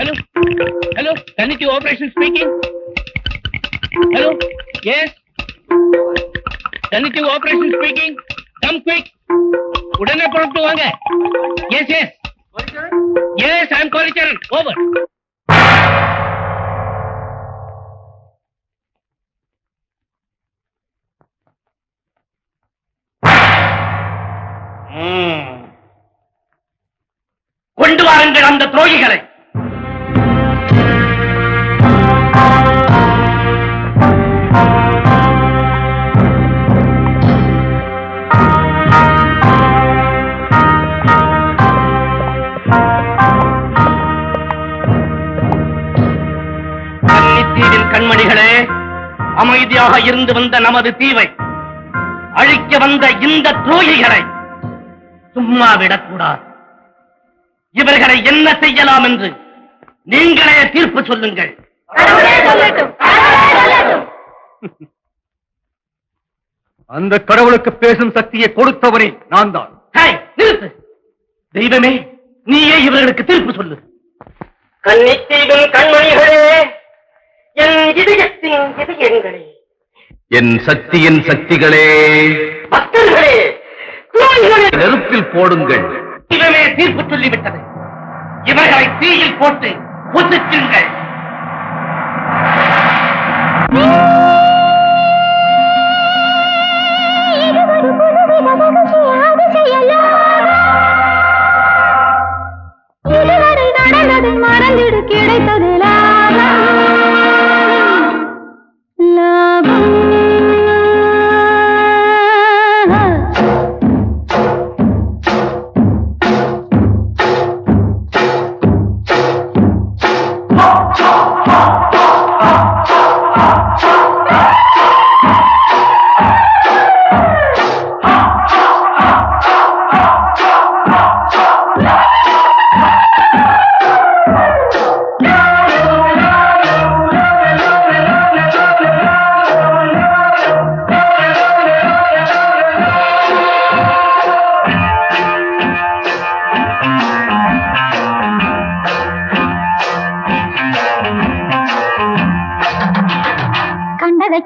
hello hello கன்னிட்டி ஆபரேஷன் ஸ்பீக்கிங். ஹலோ எஸ் கன்னிட்டி ஆபரேஷன் ஸ்பீக்கிங். Come quick. உடனே புறப்பட்டு வாங்க. Yes yes yes I am Kalicharan. Over. கொண்டு வாருங்கள் அந்த துரோகிகளை. கன்னித்தீவின் கண்மணிகளே, அமைதியாக இருந்து வந்த நமது தீவை அழிக்க வந்த இந்த துரோகிகளை சும்மா விடக்கூடாது. இவர்களை என்ன செய்யலாம் என்று நீங்களே தீர்ப்பு சொல்லுங்கள். அந்த கடவுளுக்கு பேசும் சக்தியை கொடுத்தவரே நான் தான். நிறுத்து. தெய்வமே, நீயே இவர்களுக்கு தீர்ப்பு சொல்லு. கன்னித்தீவின் கண்மணிகளே, என் இதயத்தின் இதயங்களே, என் சக்தியின் சக்திகளே, பக்தர்களே, நெருப்பில் போடுங்கள். தெய்வமே தீர்ப்பு சொல்லிவிட்டது. இவர்களை தீயில் போட்டு ஒதுக்குங்கள். மறந்திடு கிடைத்தது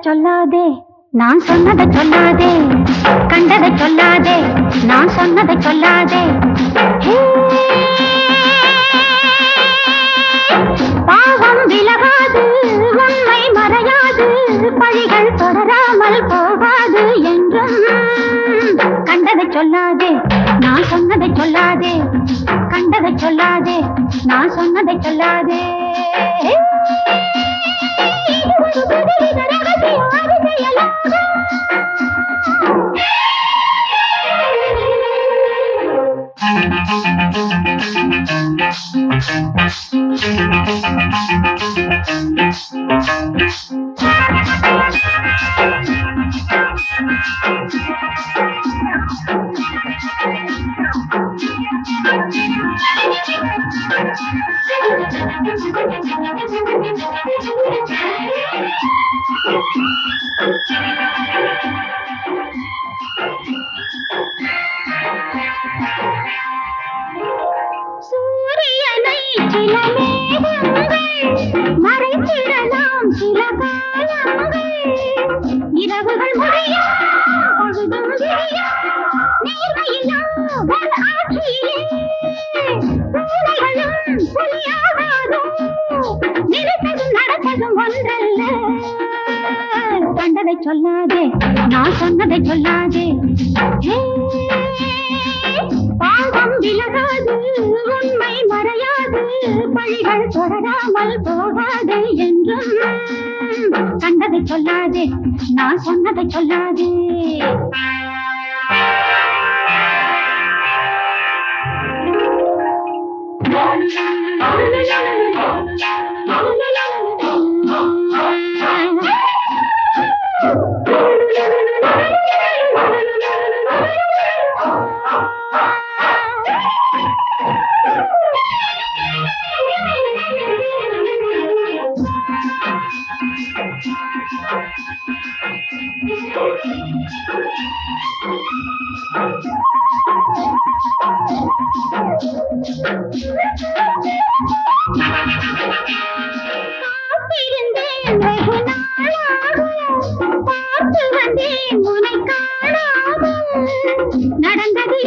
சொல்லாதே, நான் சொன்னதை சொல்லாதே, கண்டதை சொல்லாதே, நான் சொன்னதை சொல்லாதே. பாவம் விலகாது, உண்மை மறையாது, பழிகள் தொடராமல் போகாது என்றும். கண்டதை சொல்லாதே, நான் சொன்னதை சொல்லாதே, கண்டதை சொல்லாதே, நான் சொன்னதை சொல்லாதே. சூரிய நான் சொன்னதை சொல்லாதே. பாவம் விலகாது, உண்மை மறையாது, பழிகள் தொடராமல் போகாது என்றும் கண்டதை சொல்லாதே, நான் சொன்னதை சொல்லாதே. நடந்தது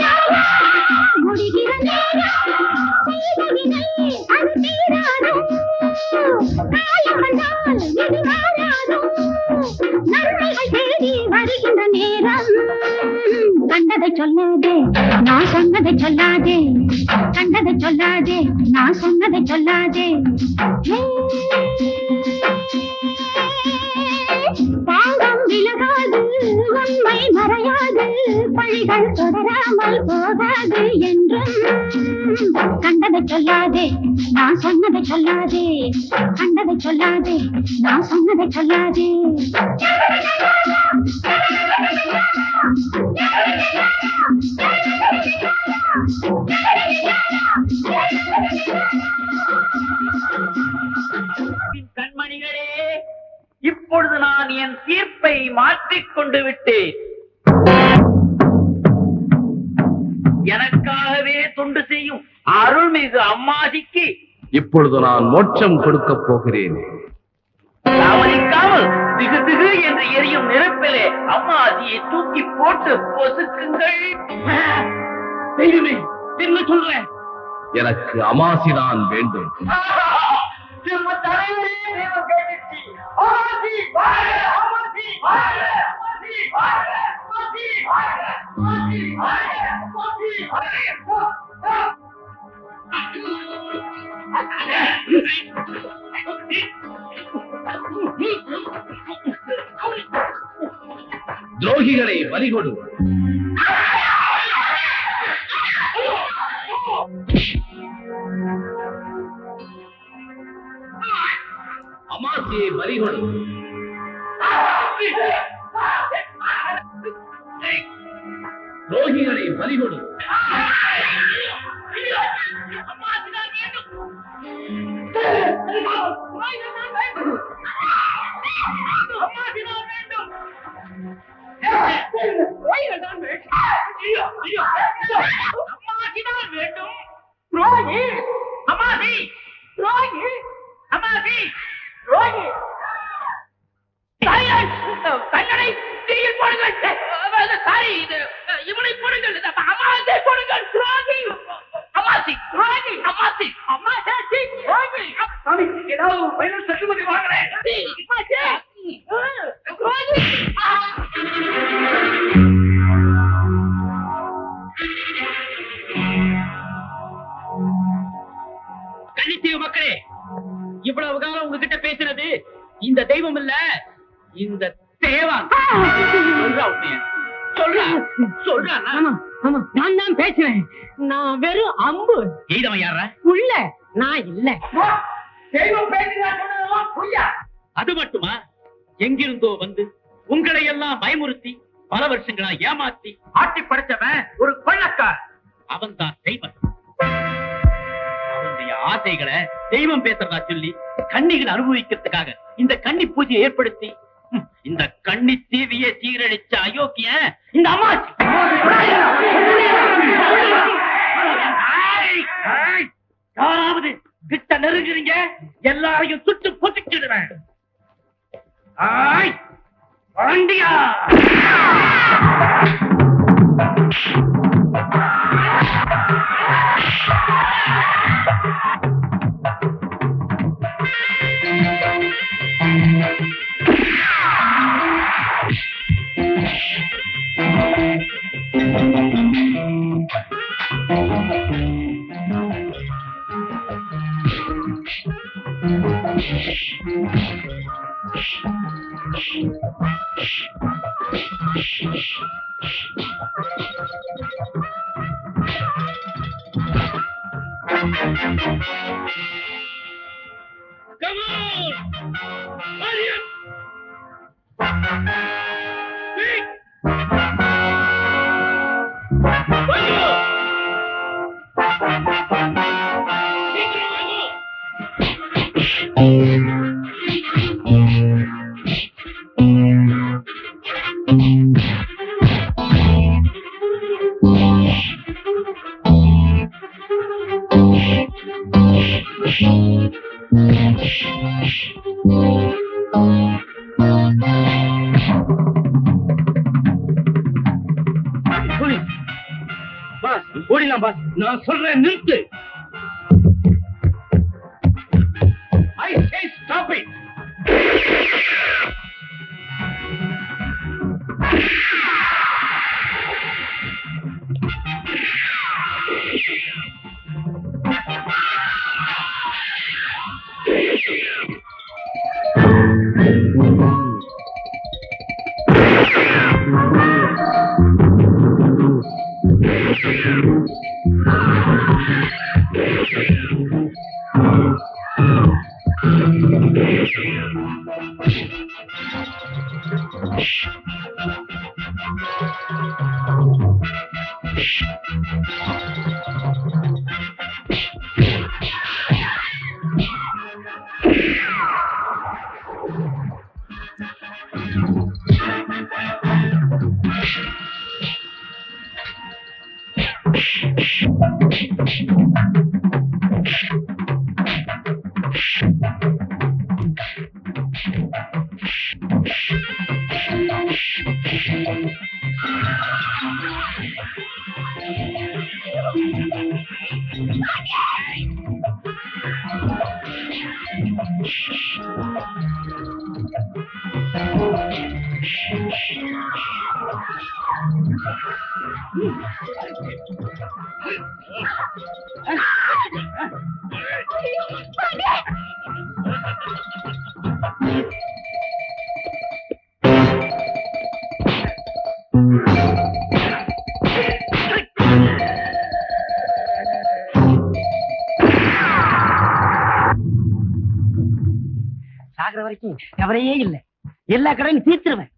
முடிகிற அது தீராதும், காலம் வந்தால் இது மாறாதும், நன்மைகள் தேடி வருகின்ற நேரம். கண்டதை சொல்லாதே, நான் சொன்னதை சொல்லாதே, கண்டதை சொல்லாதே, நான் சொன்னதை சொல்லாதே. பாவம் விலகாது, உண்மை மறையாது, பழிகள் தொடராமல் போகாது என்றும் கண்டதை சொல்லாதே, நான் சொன்னதை சொல்லாதே, கண்டதை சொல்லாதே, நான் சொன்னதை சொல்லாதே. கண்மணிகளே, இப்பொழுது நான் என் தீர்ப்பை மாற்றிக் கொண்டு விட்டேன். எனக்காகவே தொண்டு செய்யும் அருள்மிகு அம்மாசிக்கு இப்பொழுது நான் மோட்சம் கொடுக்க போகிறேன். தாமதிக்காமல் திகு திகு என்று எரியும் நெருப்பிலே அம்மாசியை தூக்கி போட்டு பொசுக்குங்கள். தெய்வமே, என்ன சொல்றேன்? எனக்கு அமாசிதான் வேண்டும். நம்ம தலைவரே தெய்வம் கேட்டுச்சு. அம்மாசி வாழ, அம்மாசி வாழ, அம்மாசி வாழ, அம்மாசி வாழ, அம்மாசி வாழ, அம்மாசி வாழ. துரோகிகளை பலிகொடு. அமாசியை பலிகொடு. துரோகிகளை பலிகொடு. கண்ணனை தீயில் போடுங்கள். சாரி, இவனை போடுங்கள். அமாசை போடுங்கள். துரோகி அமாசி, துரோகி அமாசி, அமாசி துரோகி. ஏதாவது பைனல் சட்டுமதி வாங்குறேன். கன்னித்தீவு மக்களே, இவ்வளவு காலம் உங்ககிட்ட பேசுறது இந்த தெய்வம் இல்ல, இந்த தேவன். நான் தான் பேசுறேன். நான் வெறும் அம்பு. எய்தவன் யாரா? உள்ள நான் இல்ல. தெய்வம் பேசுறதெல்லாம் பொய்யா? அது மட்டுமா, எங்கிருந்தோ வந்து உங்களை எல்லாம் பயமுறுத்தி பல வருஷங்களா ஏமாத்தி ஆட்டி படைச்சவன் ஒரு கொள்ளக்கார். அவன் தான் தெய்வம். அவனுடைய ஆசைகளை தெய்வம் பேசுறதா சொல்லி கன்னிகள் அனுபவிக்கிறதுக்காக இந்த கன்னி பூஜையை ஏற்படுத்தி இந்த கன்னி தீவியை சீரழிச்ச அயோக்கிய இந்த அம்மாச்சி. யாராவது கிட்ட நெருங்குறீங்க, எல்லாரையும் சுட்டு பொசுக்கிடுவேன். வண்டியா ஓடிலாம் பாஸ், நான் சொல்றேன் நிறுத்து. I say stop it. சாகிற வரைக்கும் கவலையே இல்ல, எல்லா கடையும் தீர்த்துருவேன்.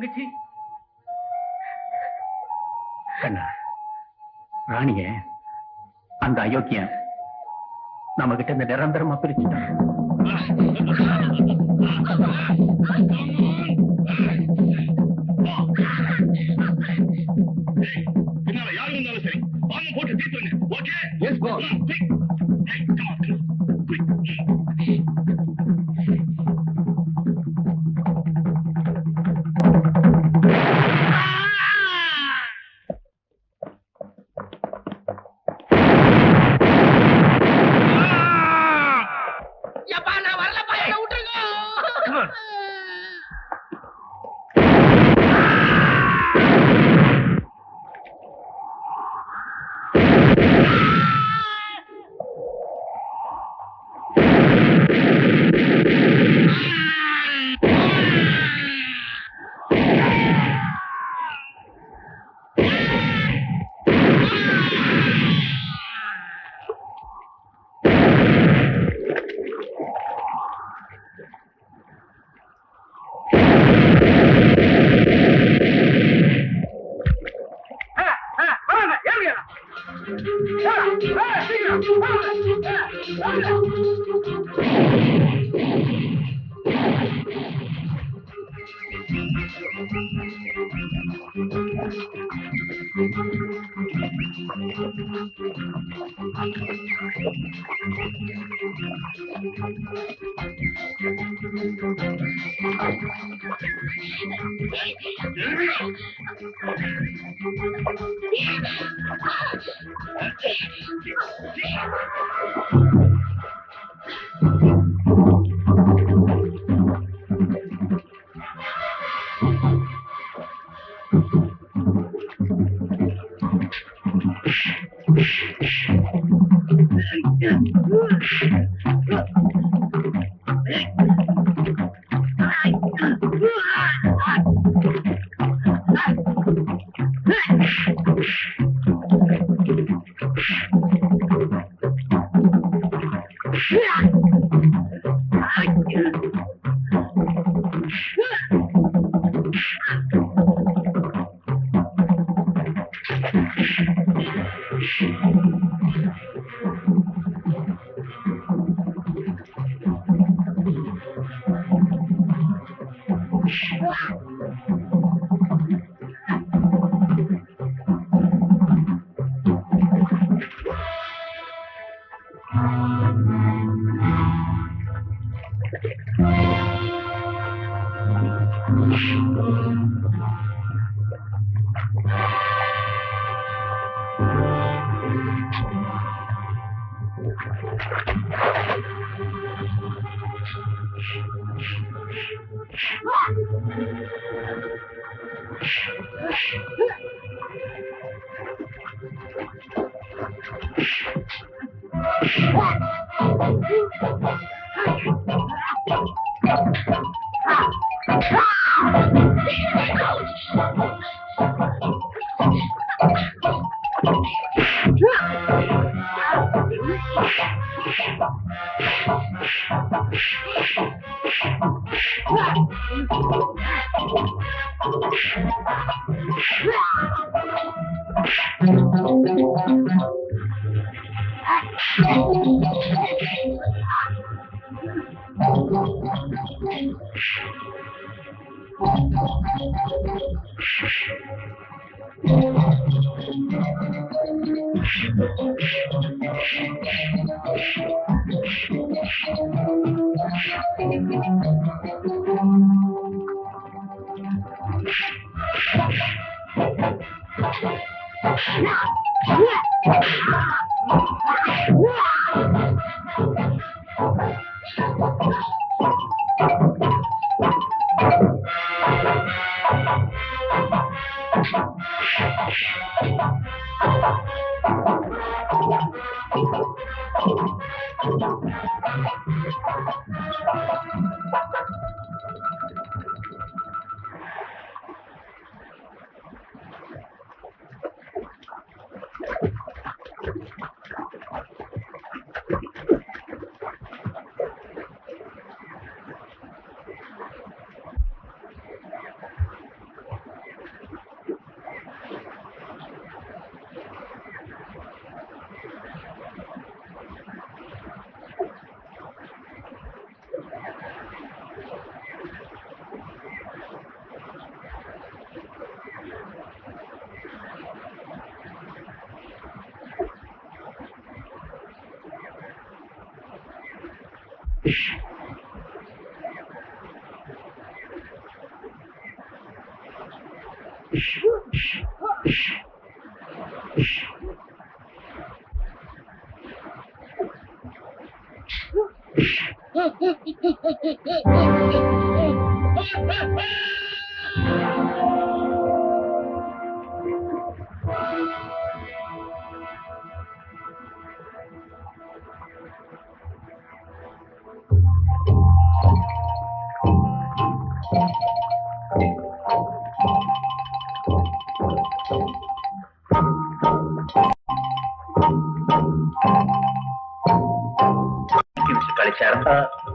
தங்கச்சி கண்ணா, ராணிய அந்த அயோக்கியன் நம்ம கிட்ட இந்த நிரந்தரமா பிரிச்சுட்டான். யாரு இருந்தாலும் சரி வாங்க போட்டு தீர்த்துங்க. ஓகே? S pass. எப்பா நான் வரலப்பா, என்ன விட்டுருங்க.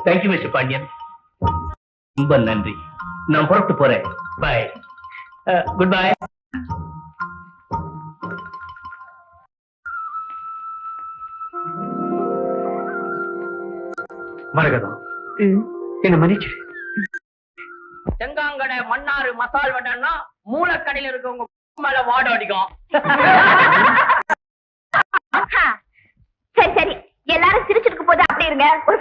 Thank you mister Pandian. ரொம்ப நன்றி. நான் புறப்பட்டு போறேன். பாய். Good bye. மரகதம், என்ன மன்னிச்சு. செங்காங்கடை மன்னாரு மசால் வடைன்னா மூலக்கடையில இருக்கவங்க மேல வாடம் அடிக்கும். சரி சரி, எல்லாரும் சிரிச்சிருக்கும் போது அப்படி இருங்க. ஒரு